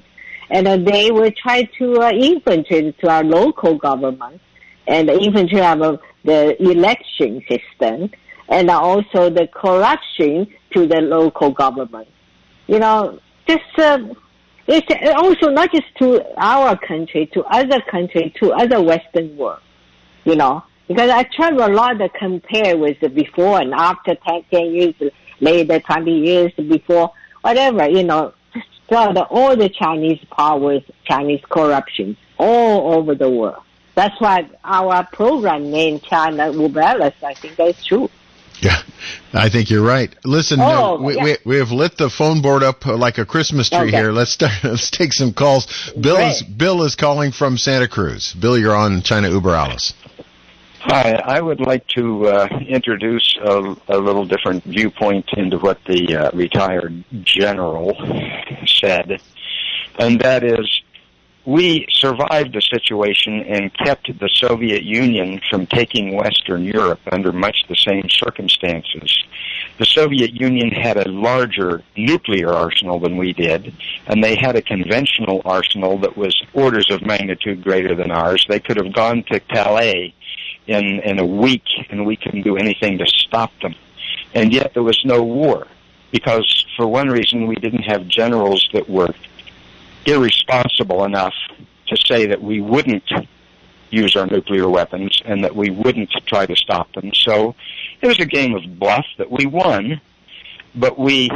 Speaker 3: and they will try to infiltrate to our local government and infiltrate the election system and also the corruption to the local government. It's also not just to our country, to other Western world, Because I travel a lot to compare with the before and after 10 years later, 20 years before, whatever, all the Chinese powers, Chinese corruption all over the world. That's why our program named China Über, I think that's true.
Speaker 1: Yeah, I think you're right. Listen, we have lit the phone board up like a Christmas tree here. Let's take some calls. Bill is calling from Santa Cruz. Bill, you're on China Über Alice.
Speaker 20: Hi, I would like to introduce a little different viewpoint into what the retired general said, and that is, we survived the situation and kept the Soviet Union from taking Western Europe under much the same circumstances. The Soviet Union had a larger nuclear arsenal than we did, and they had a conventional arsenal that was orders of magnitude greater than ours. They could have gone to Calais in a week, and we couldn't do anything to stop them. And yet there was no war, because for one reason we didn't have generals that were irresponsible enough to say that we wouldn't use our nuclear weapons and that we wouldn't try to stop them. So it was a game of bluff that we won, but we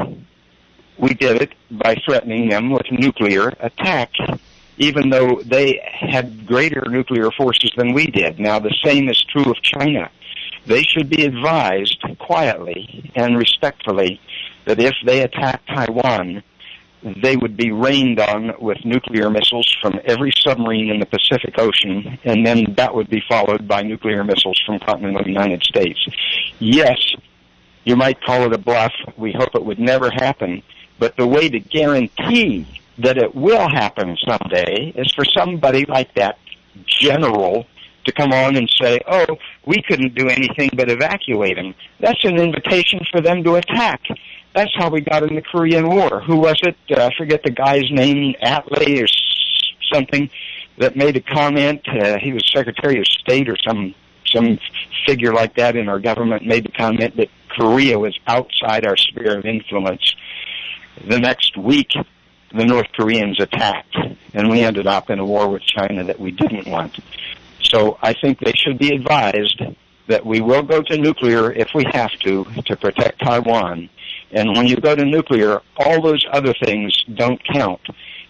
Speaker 20: did it by threatening them with nuclear attack, even though they had greater nuclear forces than we did. Now, the same is true of China. They should be advised quietly and respectfully that if they attack Taiwan, they would be rained on with nuclear missiles from every submarine in the Pacific Ocean, and then that would be followed by nuclear missiles from continental United States. Yes, you might call it a bluff. We hope it would never happen. But the way to guarantee that it will happen someday is for somebody like that general to come on and say, oh, we couldn't do anything but evacuate them. That's an invitation for them to attack. That's how we got in the Korean War. Who was it? I forget the guy's name, Attlee or something, that made a comment. He was Secretary of State or some figure like that in our government, made the comment that Korea was outside our sphere of influence. The next week, the North Koreans attacked, and we ended up in a war with China that we didn't want. So I think they should be advised that we will go to nuclear if we have to protect Taiwan. And when you go to nuclear, all those other things don't count.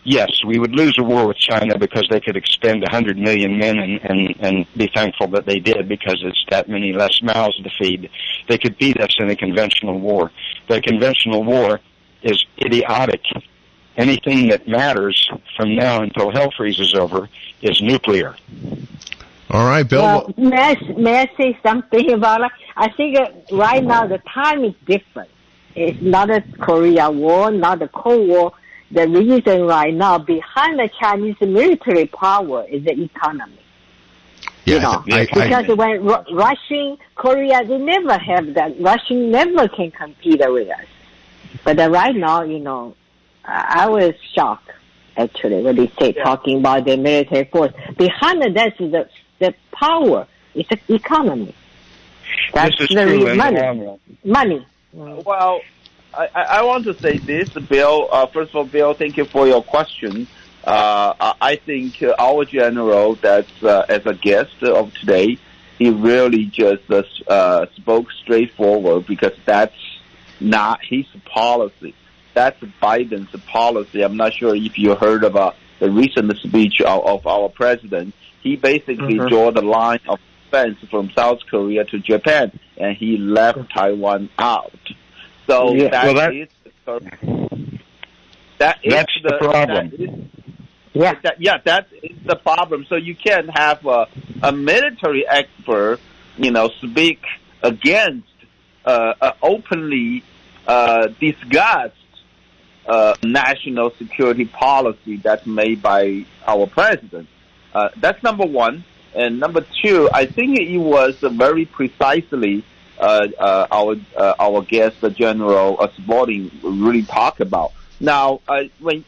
Speaker 20: Yes, we would lose a war with China because they could expend 100 million men and be thankful that they did, because it's that many less mouths to feed. They could beat us in a conventional war. But a conventional war is idiotic. Anything that matters from now until hell freezes over is nuclear.
Speaker 1: All right, Bill.
Speaker 3: Well, may I say something about it? I think right now the time is different. It's not a Korea War, not a Cold War. The reason right now behind the Chinese military power is the economy.
Speaker 1: Yeah,
Speaker 3: because when Russian, Korea, they never have that. Russian never can compete with us. But right now, I was shocked, actually, when they say talking about the military force. Behind that is the power. It's the economy. That's
Speaker 20: this is
Speaker 3: the
Speaker 20: true
Speaker 3: money.
Speaker 2: Well, I want to say this, Bill. First of all, Bill, thank you for your question. I think our general, that's as a guest of today, he really just spoke straightforward, because that's not his policy. That's Biden's policy. I'm not sure if you heard about the recent speech of our president. He basically drew the line of defense from South Korea to Japan, and he left Taiwan out. So that's the problem. That is the problem. So you can't have a military expert, speak against openly discuss national security policy that's made by our president. That's number one. And number two, I think it was very precisely our guest, the General Spalding, really talked about. Now, when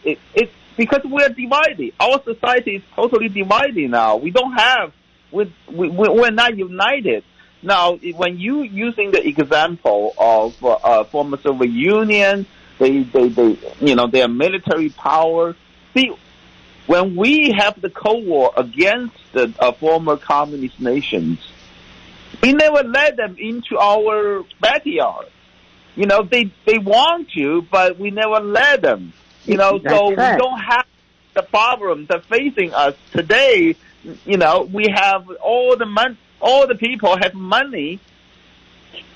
Speaker 2: it's because we are divided. Our society is totally divided now. We don't have, we're not united. Now, when you using the example of former Soviet Union, their military power. See, when we have the Cold War against the former communist nations, we never let them into our backyard. They want to, but we never let them. So we don't have the problem that's facing us today. We have all the people have money.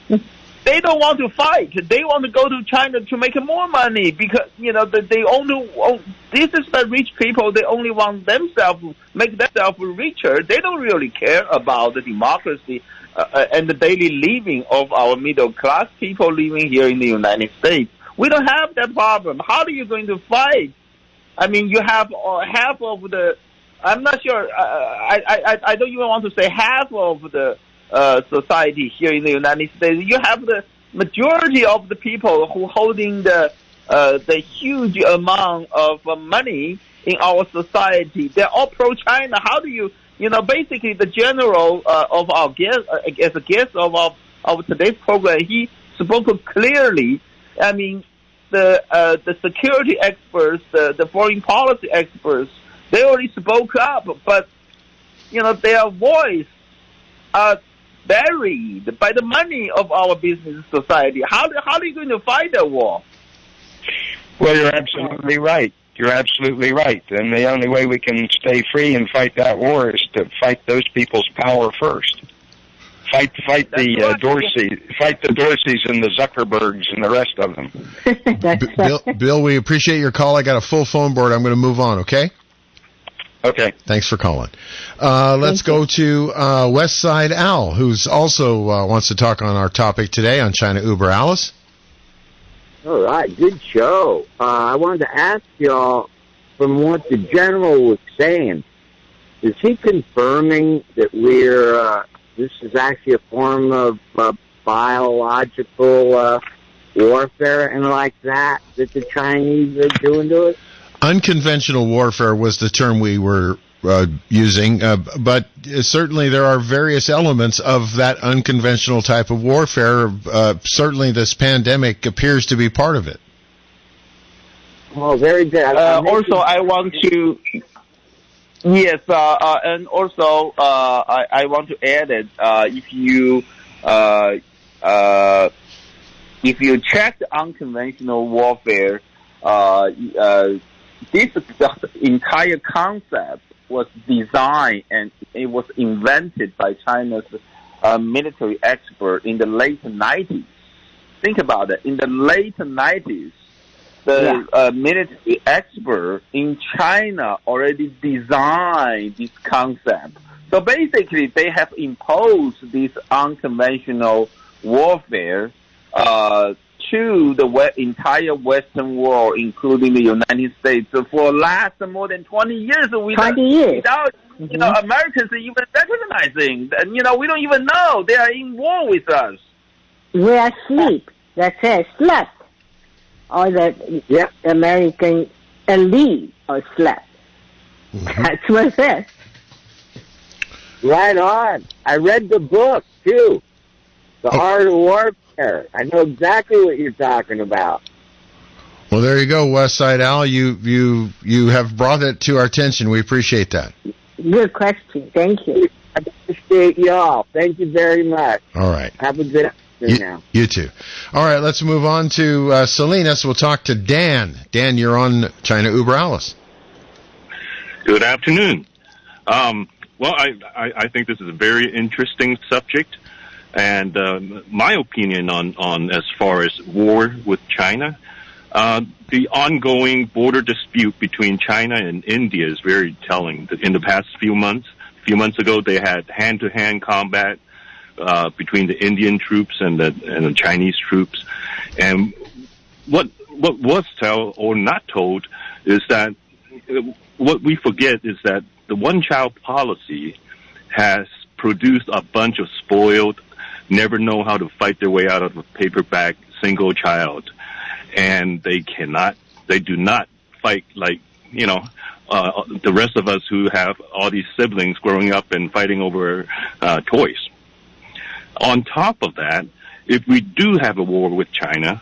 Speaker 2: They don't want to fight. They want to go to China to make more money, because they only this is the rich people. They only want make themselves richer. They don't really care about the democracy and the daily living of our middle class people living here in the United States. We don't have that problem. How are you going to fight? I mean, you have half of the. I'm not sure. I don't even want to say half of the society here in the United States. You have the majority of the people who holding the huge amount of money in our society. They're all pro-China. How do you, basically the general of our guest, as a guest of today's program, he spoke clearly. I mean, the security experts, the foreign policy experts, they already spoke up, but their voice are buried by the money of our business society. How are you going to fight that war?
Speaker 20: Well, you're absolutely right. You're absolutely right. And the only way we can stay free and fight that war is to fight those people's power first. Fight the Dorseys and the Zuckerbergs and the rest of them.
Speaker 1: Bill, we appreciate your call. I got a full phone board. I'm going to move on, okay?
Speaker 20: Okay.
Speaker 1: Thanks for calling. Let's go to West Side Al, who's also wants to talk on our topic today on China Uber. Alice?
Speaker 21: All right, good show. I wanted to ask y'all, from what the general was saying, is he confirming that this is actually a form of biological warfare and like that the Chinese are doing to us?
Speaker 1: Unconventional warfare was the term we were using, but certainly there are various elements of that unconventional type of warfare. Certainly this pandemic appears to be part of it.
Speaker 21: Oh, very good.
Speaker 2: Also, I want to. Yes, and also I want to add it. If you check the unconventional warfare, this entire concept was designed and it was invented by China's military expert in the late 90s. Think about it. In the late 90s, the military expert in China already designed this concept. So basically, they have imposed this unconventional warfare to the entire Western world, including the United States, for the last more than 20 years. Without Americans even recognizing. And, we don't even know they are in war with us.
Speaker 3: We are asleep. That says slept. Or the American elite or slept. That's what it says.
Speaker 21: Right on. I read the book, too. The Art of Warfare. I know exactly what you're talking about.
Speaker 1: Well, there you go, Westside Al. You have brought it to our attention. We appreciate that.
Speaker 3: Good question. Thank you.
Speaker 21: I appreciate y'all. Thank you very much.
Speaker 1: All right.
Speaker 21: Have a good afternoon now.
Speaker 1: You too. All right, let's move on to Salinas. We'll talk to Dan. Dan, you're on China Uber Alice.
Speaker 5: Good afternoon. Well, I think this is a very interesting subject. And my opinion on as far as war with China, the ongoing border dispute between China and India is very telling. In the past few months ago, they had hand-to-hand combat between the Indian troops and the Chinese troops. And what was told or not told is that what we forget is that the one-child policy has produced a bunch of spoiled, never know how to fight their way out of a paper bag single child. And they do not fight like, the rest of us who have all these siblings growing up and fighting over toys. On top of that, if we do have a war with China,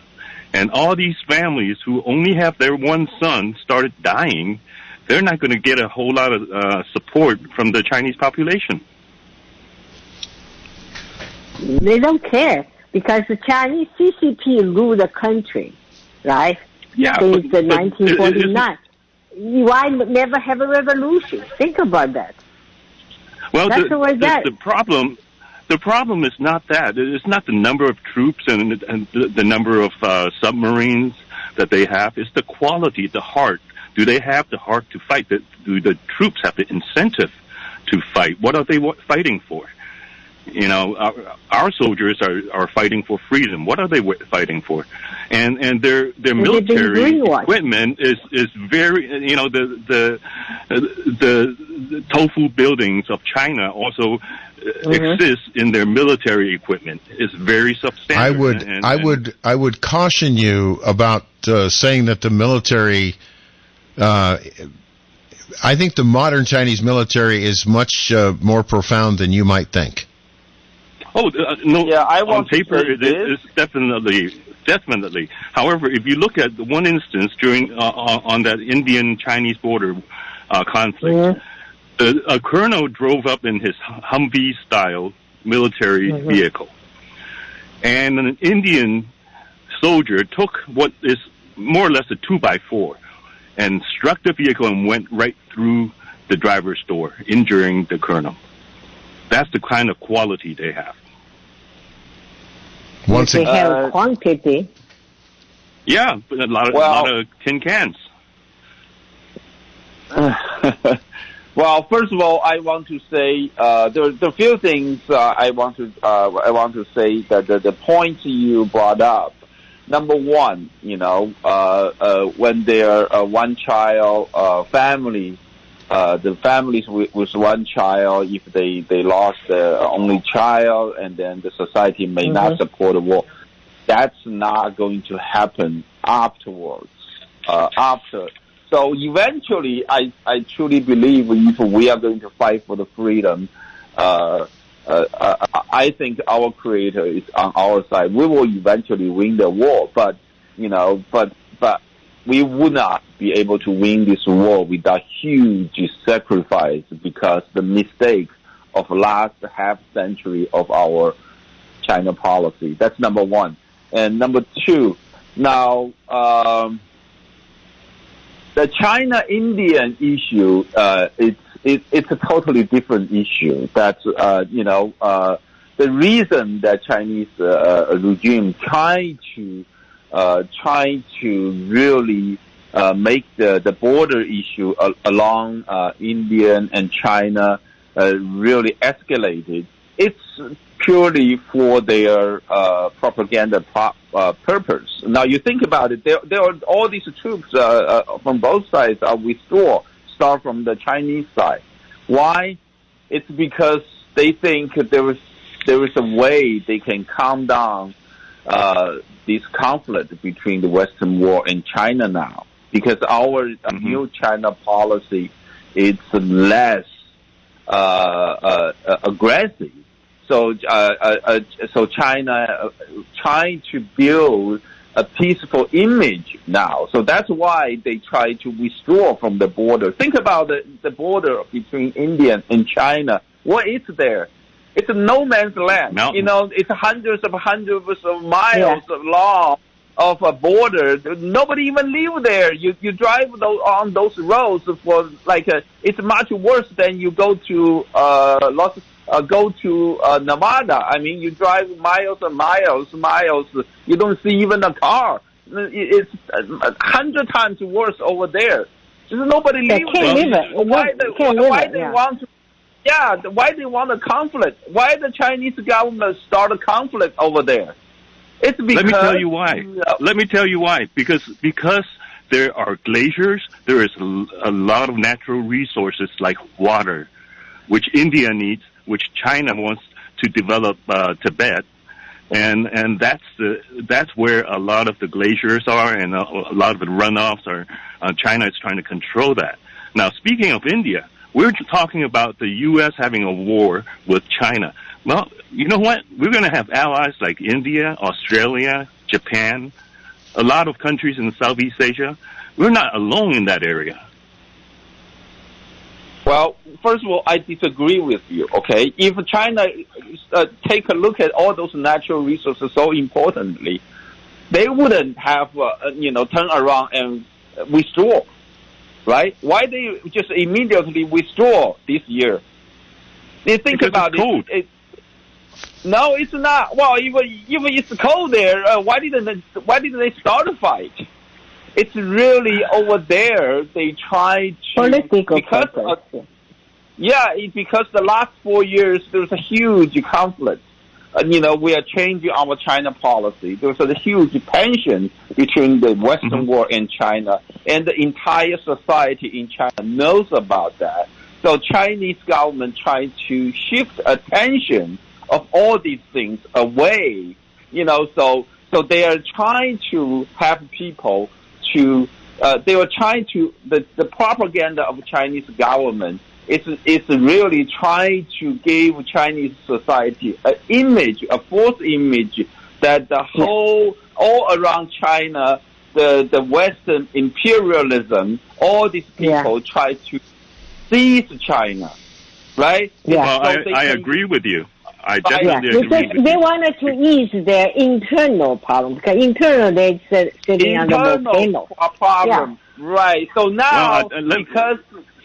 Speaker 5: and all these families who only have their one son started dying, they're not going to get a whole lot of support from the Chinese population.
Speaker 3: They don't care because the Chinese CCP rule the country, right?
Speaker 5: Yeah,
Speaker 3: since 1949. Why never have a revolution? Think about that.
Speaker 5: Well,
Speaker 3: the
Speaker 5: problem. The problem is not that. It's not the number of troops and the number of submarines that they have. It's the quality, the heart. Do they have the heart to fight? Do the troops have the incentive to fight? What are they fighting for? Our soldiers are fighting for freedom. What are they fighting for? And their military equipment is very, the tofu buildings of China also exist in their military equipment. It's very substantial.
Speaker 1: I would caution you about saying that the military. I think the modern Chinese military is much more profound than you might think.
Speaker 5: Oh, no. Yeah, on paper, it's definitely. However, if you look at one instance during on that Indian-Chinese border conflict, a colonel drove up in his Humvee-style military vehicle, and an Indian soldier took what is more or less a 2x4 and struck the vehicle and went right through the driver's door, injuring the colonel. That's the kind of quality they have.
Speaker 3: They have quantity.
Speaker 5: Yeah, a lot of tin cans.
Speaker 2: Well, first of all, I want to say there are a few things I want to say that the points you brought up. Number one, when they're a one-child family, the families with one child, if they lost their only child, and then the society may not support the war, that's not going to happen afterwards. So eventually, I truly believe if we are going to fight for the freedom, I think our Creator is on our side. We will eventually win the war, but we would not be able to win this war without huge sacrifice because the mistake of last half century of our China policy. That's number one. And number two, now the China-Indian issue, it's a totally different issue. That's the reason that Chinese regime trying to really make the border issue along Indian and China really escalated. It's purely for their propaganda purpose. Now, you think about it, there are all these troops from both sides are withdrawn, start from the Chinese side. Why? It's because they think there is a way they can calm down this conflict between the Western world and China now, because our new China policy is less aggressive. So China trying to build a peaceful image now. So that's why they try to withdraw from the border. Think about the border between India and China. What is there? It's a no man's land.
Speaker 5: Mountain.
Speaker 2: You know, it's hundreds of miles long of a border. Nobody even live there. You drive on those roads for it's much worse than you go to Nevada. I mean, you drive miles and miles. You don't see even a car. It's 100 times worse over there. There's nobody lives there. Why they want a conflict? Why the Chinese government start a conflict over there? It's because...
Speaker 5: Let me tell you why. Because there are glaciers, there is a lot of natural resources like water, which India needs, which China wants to develop Tibet, and that's where a lot of the glaciers are, and a lot of the runoffs are. China is trying to control that. Now, speaking of India, we're talking about the U.S. having a war with China. Well, you know what? We're going to have allies like India, Australia, Japan, a lot of countries in Southeast Asia. We're not alone in that area.
Speaker 2: Well, first of all, I disagree with you, okay? If China take a look at all those natural resources so importantly, they wouldn't have, turn around and withdraw, right? Why they just immediately withdraw this year? They think because about it. No, it's not. Well, even it's cold there, why didn't they start a fight? It's really over there. They try to
Speaker 3: political
Speaker 2: because the last 4 years there's a huge conflict. We are changing our China policy. There's a huge tension between the Western world and China, and the entire society in China knows about that. So Chinese government trying to shift attention of all these things away. So they are trying to have people to. They were trying to the propaganda of Chinese government. It's really trying to give Chinese society a false image that the whole all around China, the Western imperialism, all these people try to seize China, right?
Speaker 5: Yeah. Well, I agree with you. I definitely agree with you.
Speaker 3: They wanted to ease their internal problem, because internal they're sitting on the volcano.
Speaker 2: Problem, right? So now because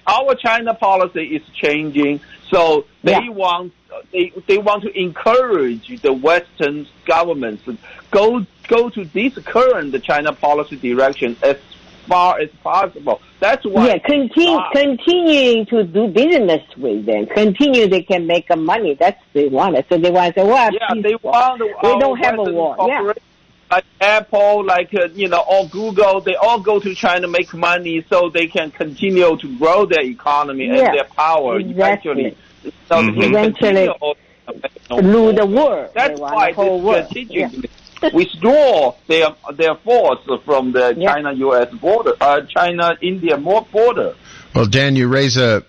Speaker 2: our China policy is changing, so they want to encourage the Western governments to go to this current China policy direction as far as possible. That's why continuing to do business with them, they can make money. That's what they want. So they want to say, we don't have a war. Like Apple, or Google, they all go to China make money so they can continue to grow their economy and their power eventually. So
Speaker 3: eventually rule the world.
Speaker 2: That's why they strategically withdraw their force from the China-U.S. border, China-India border.
Speaker 1: Well, Dan, you raise a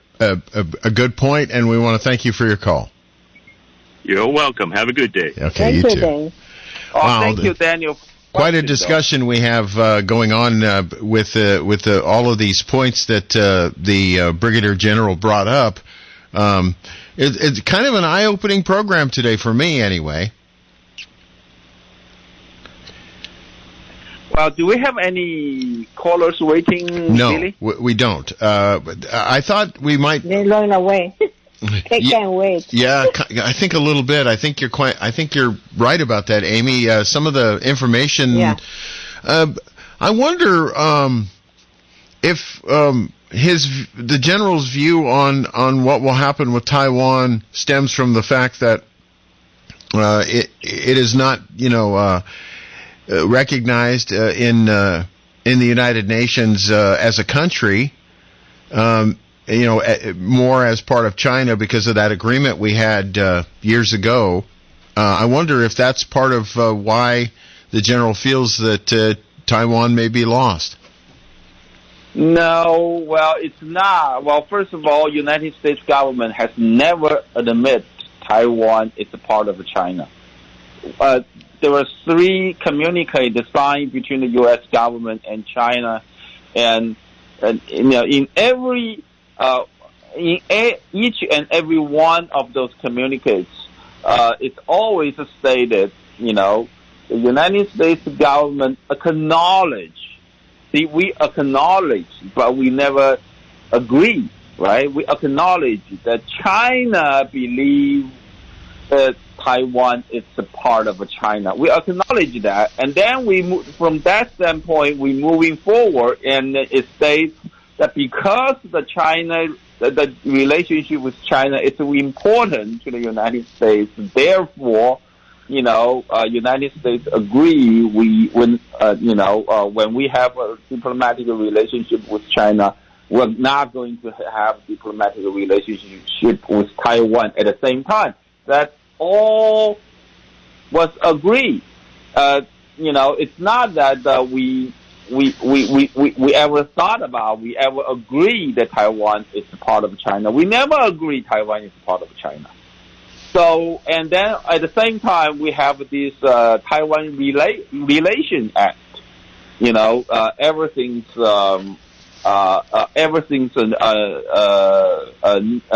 Speaker 1: good point, and we want to thank you for your call.
Speaker 5: You're welcome. Have a good day.
Speaker 1: Okay, you too.
Speaker 2: Thank you, Daniel.
Speaker 1: Quite a discussion we have going on with all of these points that the Brigadier General brought up. It's kind of an eye-opening program today for me, anyway.
Speaker 2: Well, do we have any callers waiting?
Speaker 1: No,
Speaker 2: Billy?
Speaker 1: we don't. I thought we might.
Speaker 3: They're going away. They can't wait.
Speaker 1: Yeah, I think a little bit. I think you're right about that, Amy. Some of the information.
Speaker 3: Yeah.
Speaker 1: I wonder if the general's view on what will happen with Taiwan stems from the fact that it is not, recognized in the United Nations as a country. More as part of China because of that agreement we had years ago. I wonder if that's part of why the general feels that Taiwan may be lost.
Speaker 2: No, well, it's not. Well, first of all, United States government has never admitted Taiwan is a part of China. There were 3 communiques signed between the U.S. government and China, and in every in each and every one of those communiques, it's always stated, the United States government acknowledge. See, we acknowledge, but we never agree, right? We acknowledge that China believes that Taiwan is a part of China. We acknowledge that, and then from that standpoint, we're moving forward, and it states that because the relationship with China is important to the United States, therefore, United States agree when we have a diplomatic relationship with China, we're not going to have diplomatic relationship with Taiwan at the same time. That all was agreed. It's not that we ever thought about, we ever agreed that Taiwan is a part of China. We never agreed Taiwan is a part of China. So, and then at the same time, we have this Taiwan Relation Act. Everything's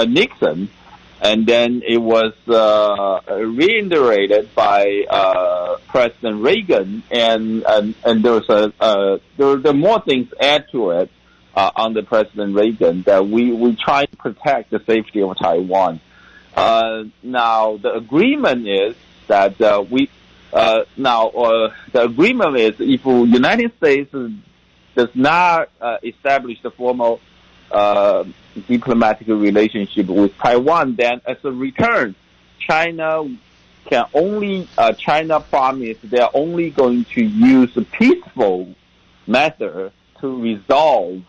Speaker 2: Nixon, and then it was reiterated by President Reagan, and there were more things added to it under President Reagan that we try to protect the safety of Taiwan. Now the agreement is that the agreement is if the United States does not establish the formal diplomatic relationship with Taiwan, then as a return, China promised they're only going to use a peaceful method to resolve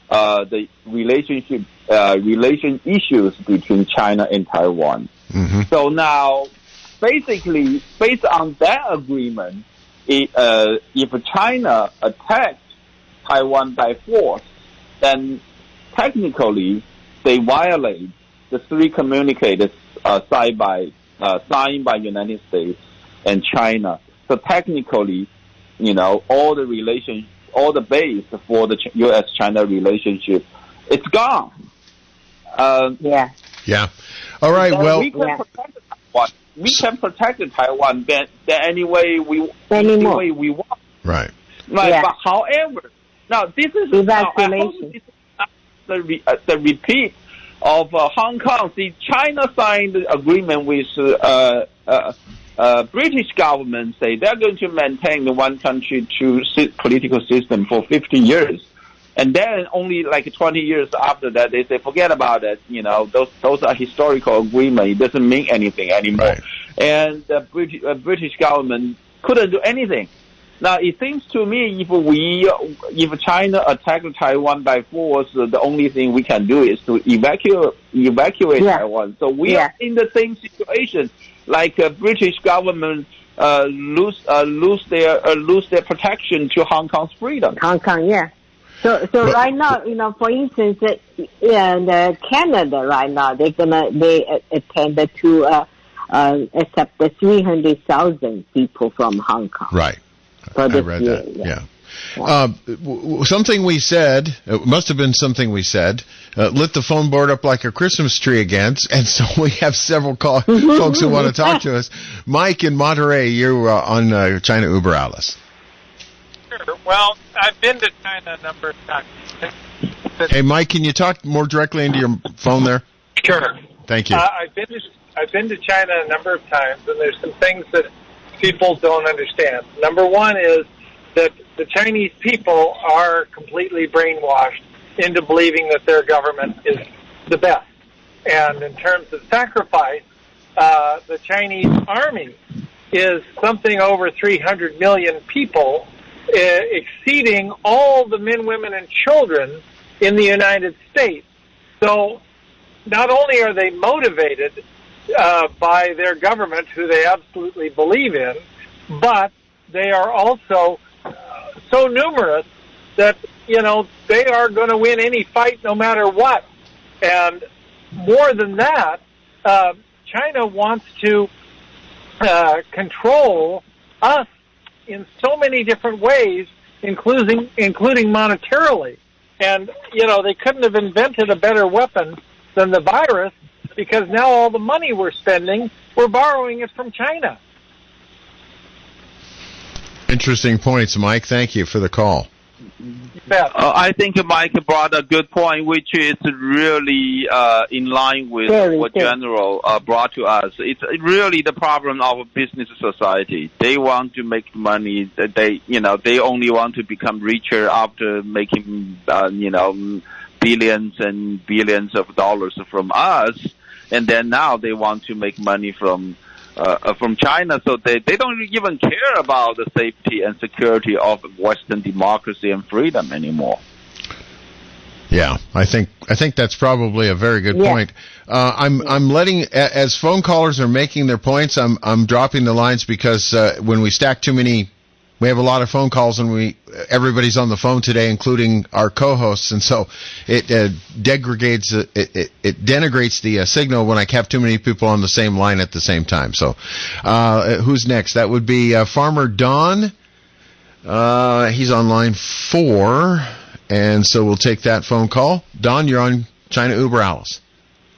Speaker 2: the relation issues between China and Taiwan. Mm-hmm. So now, basically, based on that agreement, if China attacks Taiwan by force, then technically they violate the 3 communiques signed by United States and China. So technically, all the base for the U.S.-China relationship, it's gone.
Speaker 3: Yeah.
Speaker 1: All right. Well,
Speaker 2: we can protect Taiwan. We can protect Taiwan any way we want.
Speaker 1: Right.
Speaker 2: But however, now this is the repeat of Hong Kong. See, China signed the agreement with British government, say they're going to maintain the one country, two political system for 50 years. And then only like 20 years after that, they say, forget about it. Those are historical agreements. It doesn't mean anything anymore. Right. And the British government couldn't do anything. Now, it seems to me if China attacked Taiwan by force, the only thing we can do is to evacuate Taiwan. So we are in the same situation, like British government lose their protection to Hong Kong's freedom.
Speaker 3: Hong Kong, yeah. So right now, for instance, Canada right now they intended to accept the 300,000 people from Hong Kong.
Speaker 1: Right.
Speaker 3: for this
Speaker 1: read
Speaker 3: year.
Speaker 1: that. Yeah. Something we said, it must have been something we said, lit the phone board up like a Christmas tree again, and so we have several folks who want to talk to us. Mike in Monterey, you're on China Uber Alice.
Speaker 4: Sure. Well, I've been to China a number of times.
Speaker 1: Hey, Mike, can you talk more directly into your phone there?
Speaker 4: Sure.
Speaker 1: Thank you.
Speaker 4: I've been to China a number of times, and there's some things that people don't understand. Number one is that the Chinese people are completely brainwashed into believing that their government is the best. And in terms of sacrifice, the Chinese army is something over 300 million people, exceeding all the men, women, and children in the United States. So not only are they motivated by their government, who they absolutely believe in, but they are also so numerous that, they are going to win any fight no matter what. And more than that, China wants to control us in so many different ways, including monetarily. And, they couldn't have invented a better weapon than the virus, because now all the money we're spending, we're borrowing it from China.
Speaker 1: Interesting points, Mike. Thank you for the call.
Speaker 2: I think Mike brought a good point, which is really in line with what General brought to us. It's really the problem of a business society. They want to make money. They only want to become richer after making, billions and billions of dollars from us, and then now they want to make money from China, so they don't even care about the safety and security of Western democracy and freedom anymore.
Speaker 1: Yeah, I think that's probably a very good point. I'm letting, as phone callers are making their points, I'm dropping the lines, because when we stack too many, we have a lot of phone calls, and everybody's on the phone today, including our co-hosts, and so it denigrates the signal when I have too many people on the same line at the same time. So, who's next? That would be Farmer Don. He's on line 4, and so we'll take that phone call. Don, you're on China Uber Alice.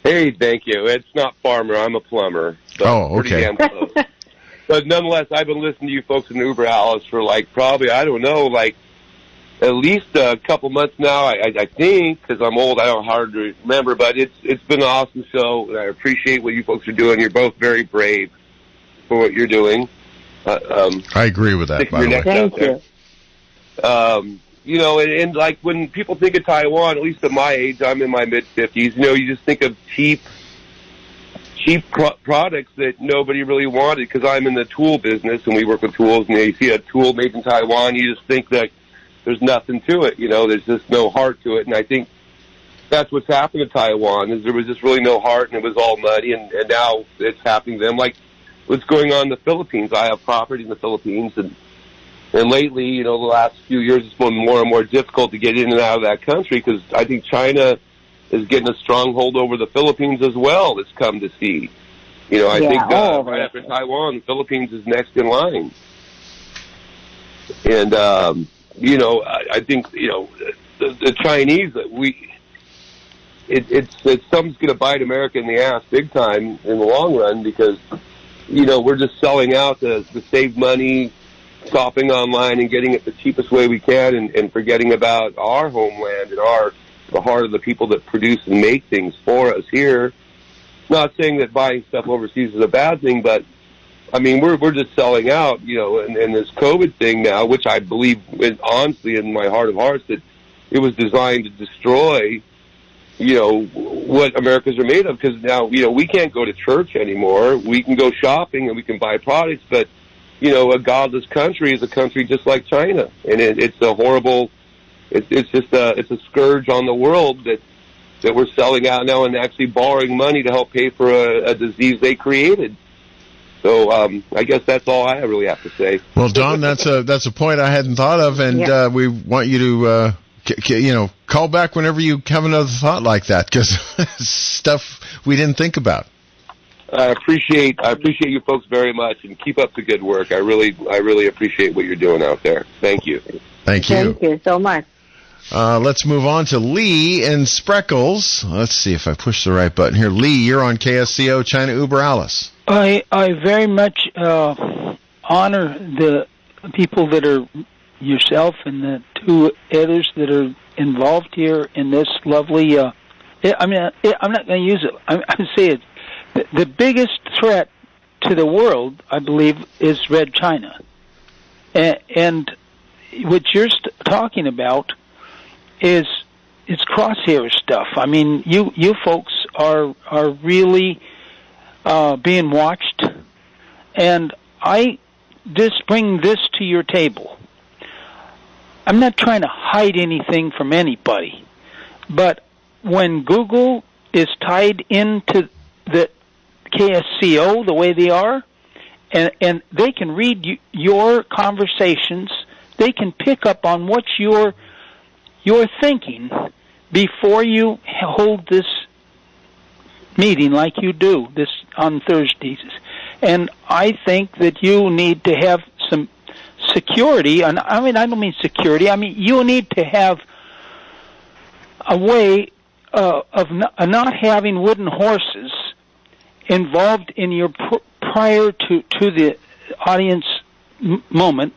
Speaker 22: Hey, thank you. It's not farmer. I'm a plumber.
Speaker 1: Oh, okay.
Speaker 22: Pretty damn close. But nonetheless, I've been listening to you folks in Uber Alice for probably, I don't know, at least a couple months now, I think, because I'm old, I don't hard to remember, but it's been an awesome show, and I appreciate what you folks are doing. You're both very brave for what you're doing.
Speaker 1: I agree with that, by the way.
Speaker 22: Thank you. And when people think of Taiwan, at least at my age, I'm in my mid-50s, you just think of cheap products that nobody really wanted, because I'm in the tool business and we work with tools, and you see a tool made in Taiwan, you just think that there's nothing to it, there's just no heart to it. And I think that's what's happened to Taiwan, is there was just really no heart, and it was all money, and now it's happening to them. Like what's going on in the Philippines. I have property in the Philippines, and lately, the last few years, it's been more and more difficult to get in and out of that country, because I think China is getting a stronghold over the Philippines as well. It's come to see. I think right after Taiwan, the Philippines is next in line. And, I think, the Chinese, it's something's going to bite America in the ass big time in the long run, because, we're just selling out to save money, shopping online and getting it the cheapest way we can, and forgetting about our homeland and the heart of the people that produce and make things for us here. Not saying that buying stuff overseas is a bad thing, but I mean, we're just selling out, and this COVID thing now, which I believe, honestly, in my heart of hearts, that it was designed to destroy, what Americans are made of. Because now, we can't go to church anymore. We can go shopping and we can buy products, but, a godless country is a country just like China. And it's a horrible, it's just it's a scourge on the world that we're selling out now and actually borrowing money to help pay for a disease they created. So I guess that's all I really have to say.
Speaker 1: Well, Don, that's a point I hadn't thought of, and we want you to call back whenever you have another thought like that, because stuff we didn't think about.
Speaker 22: I appreciate you folks very much, and keep up the good work. I really appreciate what you're doing out there. Thank you.
Speaker 1: Thank you.
Speaker 3: Thank you so much.
Speaker 1: Let's move on to Lee in Spreckles. Let's see if I push the right button here. Lee, you're on KSCO China Uber Alice.
Speaker 7: I very much honor the people that are yourself and the two others that are involved here in this lovely. I'm not going to use it. I'm going to say it. The biggest threat to the world, I believe, is Red China, and what you're talking about is crosshair stuff. I mean, you folks are really being watched, and I just bring this to your table. I'm not trying to hide anything from anybody, but when Google is tied into the KSCO the way they are, and they can read your conversations, they can pick up on what you're thinking before you hold this meeting like you do this on Thursdays. And I think that you need to have some security, and I mean, I don't mean security, I mean, you need to have a way of not having wooden horses involved in your prior to the audience moment,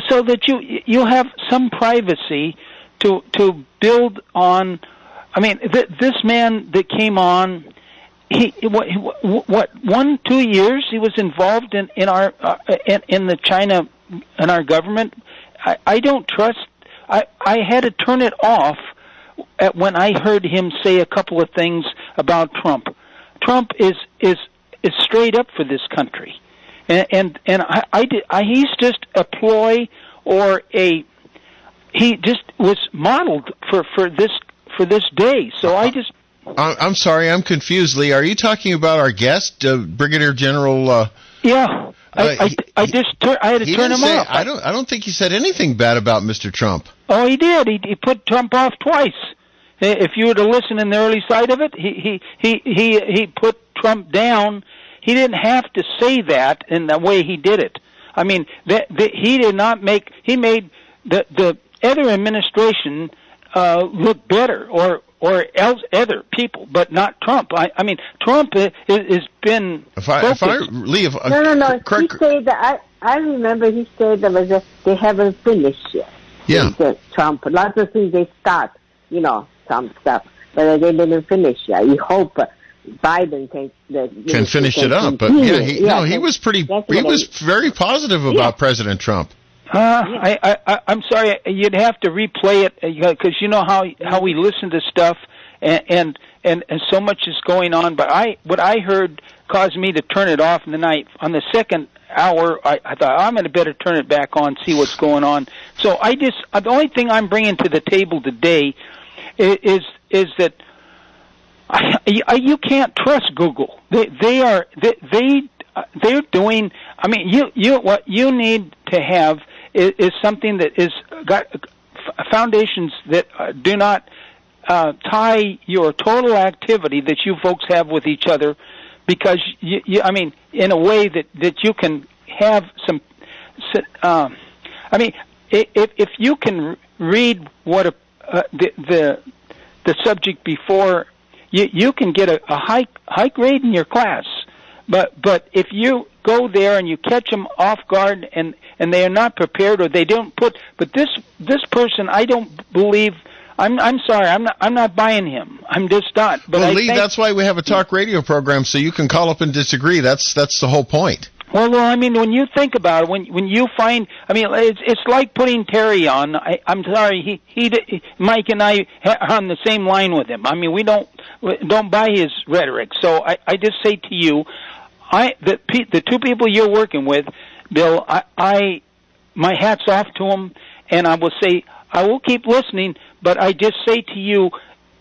Speaker 7: so that you have some privacy to build on. I mean, this man that came on, what 1-2 years he was involved in our in the China in our government. I don't trust. I had to turn it off when I heard him say a couple of things about Trump. Trump is straight up for this country, and he's just a ploy, or he just was modeled for this day. So I'm
Speaker 1: sorry, I'm confused, Lee. Are you talking about our guest, Brigadier General?
Speaker 7: Yeah, I had to turn him off.
Speaker 1: I don't think he said anything bad about Mr. Trump.
Speaker 7: Oh, he did. He put Trump off twice. If you were to listen in the early side of it, he put Trump down. He didn't have to say that in the way he did it. I mean, he did not make. He made the other administration look better, or else other people, but not Trump. I mean, Trump has been.
Speaker 3: No. He said that. I remember he said there was they haven't finished yet.
Speaker 1: Yeah.
Speaker 3: Trump. Lots of things they start. Some stuff, but they didn't finish yet. We hope Biden can
Speaker 1: finish it up. But he was pretty. He was very positive about President Trump.
Speaker 7: I'm sorry. You'd have to replay it because you know how we listen to stuff, and so much is going on. But what I heard caused me to turn it off in the night. On the second hour, I thought I'm going to better turn it back on, see what's going on. So the only thing I'm bringing to the table today is that you can't trust Google. They're doing. I mean, what you need to have is something that is got foundations that do not tie your total activity that you folks have with each other, because I mean, in a way that you can have some. I mean, if you can read what the subject before, you can get a high grade in your class. But if you go there and you catch them off guard and they are not prepared, or they don't put, but this person, I don't believe. I'm sorry, I'm not buying him. I'm just not. But
Speaker 1: Lee, that's why we have a talk radio program, so you can call up and disagree. That's the whole point.
Speaker 7: Well, I mean, when you think about it, when you find, I mean, it's like putting Terry on. I'm sorry, Mike and I are on the same line with him. I mean, we don't buy his rhetoric. So I just say to you, the two people you're working with, Bill, my hat's off to them, and I will say I will keep listening. But I just say to you,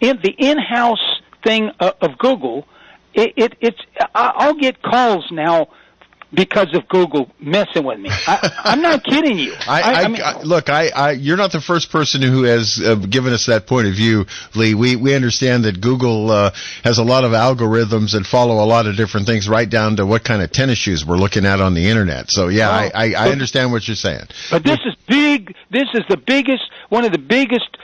Speaker 7: in the in-house thing of Google, it's I'll get calls now because of Google messing with me. I'm not kidding you.
Speaker 1: Look, you're not the first person who has given us that point of view, Lee. We understand that Google has a lot of algorithms that follow a lot of different things, right down to what kind of tennis shoes we're looking at on the internet. So yeah, I understand what you're saying.
Speaker 7: But this is big. This is the biggest, one of the biggest.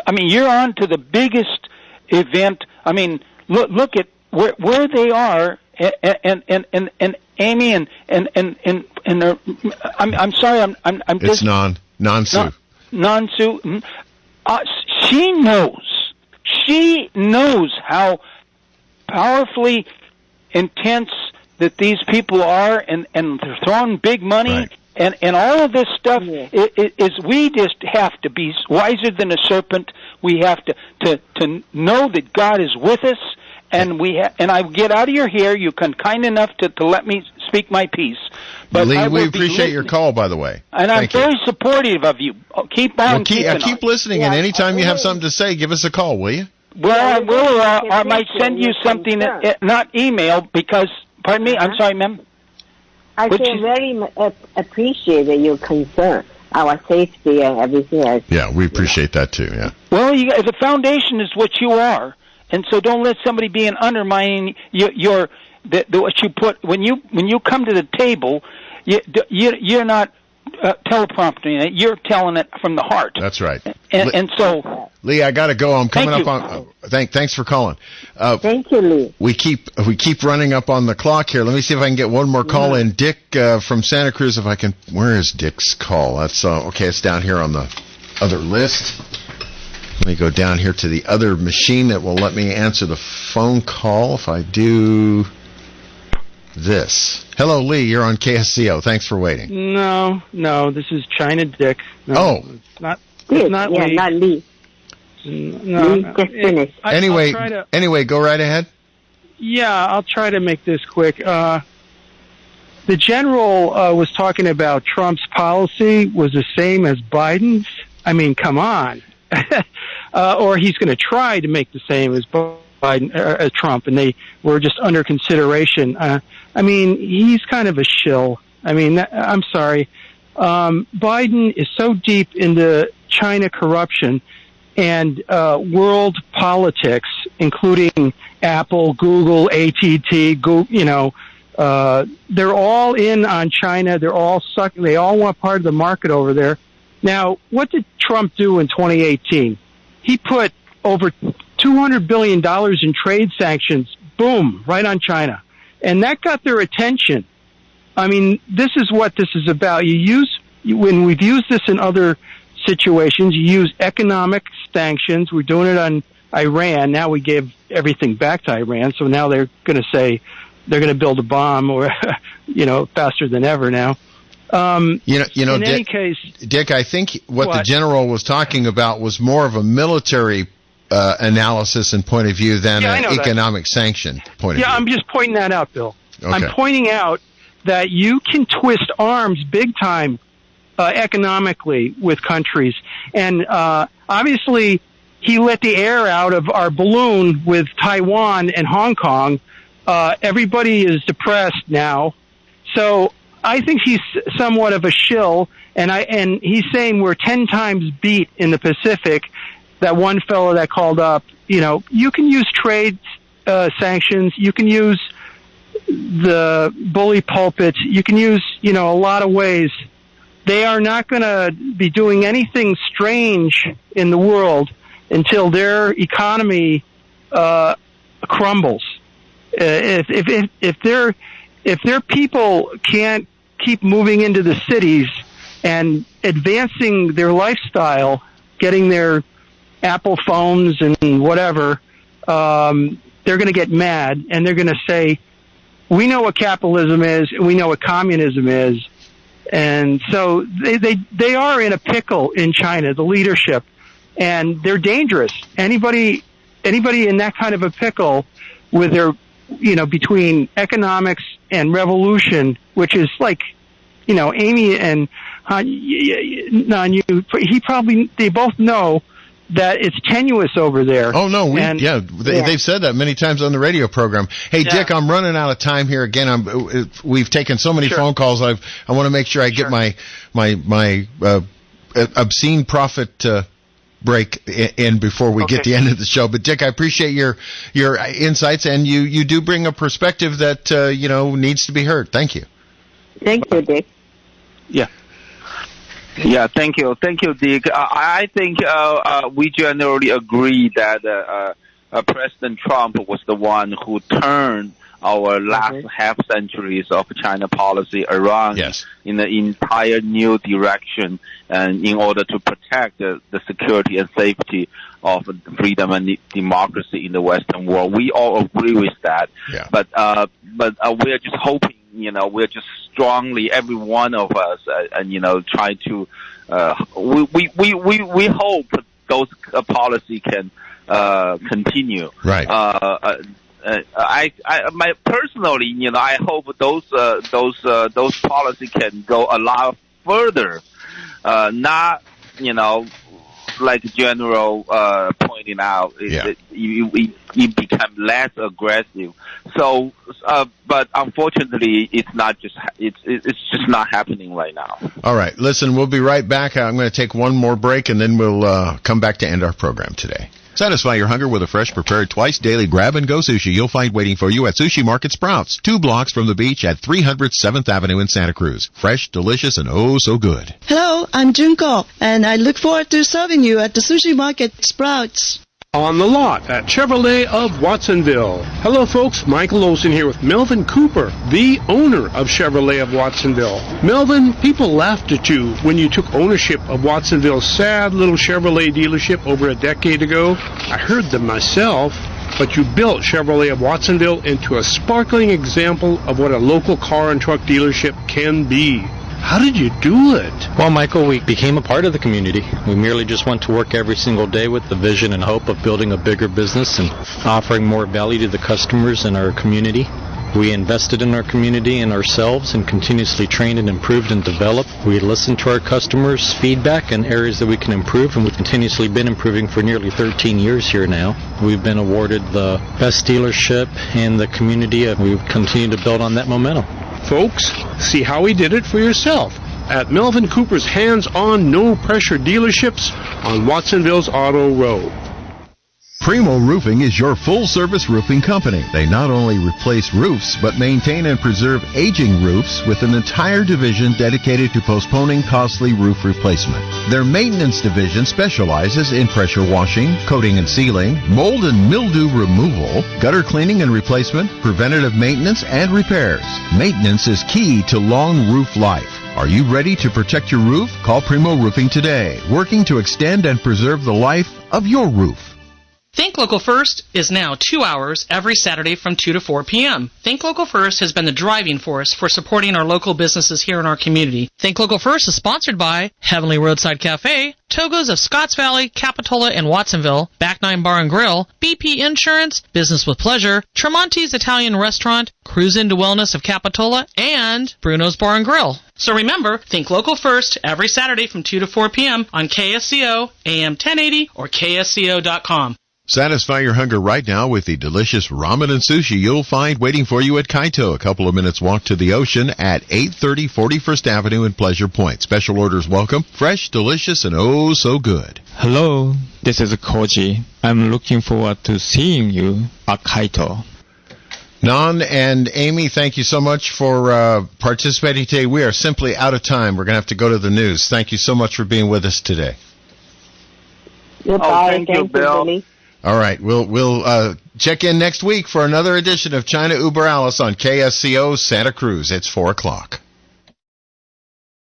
Speaker 7: I mean, you're on to the biggest event. I mean, look at where they are, and Amy and I'm sorry, I'm
Speaker 1: it's non-Sue.
Speaker 7: Non-Sue. She knows how powerfully intense that these people are, and they're throwing big money.
Speaker 1: Right.
Speaker 7: And all of this stuff is we just have to be wiser than a serpent. We have to know that God is with us, and and I get out of your hair. You can kind enough to let me speak my piece. But
Speaker 1: Lee, we appreciate your call, by the way.
Speaker 7: And I'm very supportive of you. Keep on.
Speaker 1: Well, keep listening, and anytime you have something to say, give us a call, will you?
Speaker 7: Well, I will. I might send you something, not email, because. Pardon me. I'm sorry, ma'am.
Speaker 3: I can very appreciate your concern, our safety and everything else.
Speaker 1: Yeah, we appreciate that too. Yeah.
Speaker 7: Well, the foundation is what you are, and so don't let somebody be undermining what you put when you come to the table. You're not teleprompting it. You're telling it from the heart.
Speaker 1: That's right.
Speaker 7: And so,
Speaker 1: Lee, I got to go. I'm coming up on. Thanks for calling.
Speaker 3: Thank you, Lee.
Speaker 1: We keep running up on the clock here. Let me see if I can get one more call in. Dick from Santa Cruz. If I can. Where is Dick's call? That's okay. It's down here on the other list. Let me go down here to the other machine that will let me answer the phone call. If I do this. Hello, Lee. You're on KSCO. Thanks for waiting.
Speaker 8: No. This is China Dick.
Speaker 1: No,
Speaker 8: it's not. It's not Lee.
Speaker 3: Not Lee.
Speaker 8: No,
Speaker 3: Lee just finished.
Speaker 1: Anyway, go right ahead.
Speaker 8: Yeah, I'll try to make this quick. The general was talking about Trump's policy was the same as Biden's. I mean, come on. Or he's going to try to make the same as Biden, as Trump, and they were just under consideration. I mean, he's kind of a shill. I mean, I'm sorry. Biden is so deep into China corruption and world politics, including Apple, Google, ATT, they're all in on China. They're all sucking. They all want part of the market over there. Now, what did Trump do in 2018? He put over $200 billion in trade sanctions, boom, right on China. And that got their attention. I mean, this is what this is about. When we've used this in other situations, you use economic sanctions. We're doing it on Iran. Now we gave everything back to Iran, so now they're going to say they're going to build a bomb, or faster than ever now. In any case,
Speaker 1: Dick, I think what the general was talking about was more of a military analysis and point of view than an economic sanction point of view.
Speaker 8: Yeah, I'm just pointing that out, Bill.
Speaker 1: Okay.
Speaker 8: I'm pointing out that you can twist arms big time economically with countries. And obviously, he let the air out of our balloon with Taiwan and Hong Kong. Everybody is depressed now. So I think he's somewhat of a shill, and he's saying we're 10 times beat in the Pacific. That one fellow that called up, you can use trade sanctions, you can use the bully pulpit, you can use, a lot of ways. They are not going to be doing anything strange in the world until their economy crumbles. If their people can't keep moving into the cities and advancing their lifestyle, getting their Apple phones and whatever, they're going to get mad, and they're going to say, we know what capitalism is, and we know what communism is. And so they are in a pickle in China, the leadership, and they're dangerous. Anybody in that kind of a pickle with their, between economics and revolution, which is like, Amy and they both know that it's tenuous over there.
Speaker 1: Oh no, they've said that many times on the radio program. Hey, Dick, I'm running out of time here again. We've taken so many phone calls. I want to make sure I get my obscene profit break in before we get to the end of the show. But Dick, I appreciate your insights, and you do bring a perspective that needs to be heard. Thank you.
Speaker 3: Thank you, Dick.
Speaker 2: Yeah, thank you, Dick. I think we generally agree that President Trump was the one who turned our last half centuries of China policy around in the entire new direction, and in order to protect the security and safety of freedom and democracy in the Western world. We all agree with that. Yeah. But we're just hoping, we're just strongly, every one of us, try to, we hope those policy can continue.
Speaker 1: Right.
Speaker 2: I personally, I hope those policy can go a lot further. Not, like General pointing out, it become less aggressive. So, but unfortunately, it's just not happening right now.
Speaker 1: All right, listen, we'll be right back. I'm going to take one more break, and then we'll come back to end our program today. Satisfy your hunger with a fresh, prepared, twice daily grab-and-go sushi you'll find waiting for you at Sushi Market Sprouts, 2 blocks from the beach at 300 7th Avenue in Santa Cruz. Fresh, delicious, and oh so good.
Speaker 18: Hello, I'm Junko, and I look forward to serving you at the Sushi Market Sprouts.
Speaker 9: On the lot at Chevrolet of Watsonville. Hello folks, Michael Olson here with Melvin Cooper, the owner of Chevrolet of Watsonville. Melvin, people laughed at you when you took ownership of Watsonville's sad little Chevrolet dealership over a decade ago. I heard them myself, but you built Chevrolet of Watsonville into a sparkling example of what a local car and truck dealership can be. How did you do it?
Speaker 10: Well, Michael, we became a part of the community. We merely just went to work every single day with the vision and hope of building a bigger business and offering more value to the customers in our community. We invested in our community and ourselves and continuously trained and improved and developed. We listened to our customers' feedback and areas that we can improve, and we've continuously been improving for nearly 13 years here now. We've been awarded the best dealership in the community, and we've continued to build on that momentum.
Speaker 9: Folks, see how he did it for yourself at Melvin Cooper's hands-on, no-pressure dealerships on Watsonville's Auto Road.
Speaker 1: Primo Roofing is your full-service roofing company. They not only replace roofs, but maintain and preserve aging roofs with an entire division dedicated to postponing costly roof replacement. Their maintenance division specializes in pressure washing, coating and sealing, mold and mildew removal, gutter cleaning and replacement, preventative maintenance, and repairs. Maintenance is key to long roof life. Are you ready to protect your roof? Call Primo Roofing today, working to extend and preserve the life of your roof.
Speaker 23: Think Local First is now 2 hours every Saturday from 2 to 4 p.m. Think Local First has been the driving force for supporting our local businesses here in our community. Think Local First is sponsored by Heavenly Roadside Cafe, Togo's of Scotts Valley, Capitola, and Watsonville, Back Nine Bar and Grill, BP Insurance, Business with Pleasure, Tremonti's Italian Restaurant, Cruise Into Wellness of Capitola, and Bruno's Bar and Grill. So remember, Think Local First every Saturday from 2 to 4 p.m. on KSCO, AM 1080, or KSCO.com.
Speaker 1: Satisfy your hunger right now with the delicious ramen and sushi you'll find waiting for you at Kaito, a couple of minutes walk to the ocean at 830 41st Avenue in Pleasure Point. Special orders welcome, fresh, delicious, and oh so good.
Speaker 17: Hello, this is Koji. I'm looking forward to seeing you at Kaito.
Speaker 1: Nan and Amy, thank you so much for participating today. We are simply out of time. We're going to have to go to the news. Thank you so much for being with us today.
Speaker 3: Goodbye.
Speaker 2: Thank you, Bill.
Speaker 3: Billy.
Speaker 1: All right, we'll check in next week for another edition of China Uber Alice on KSCO Santa Cruz. It's 4 o'clock.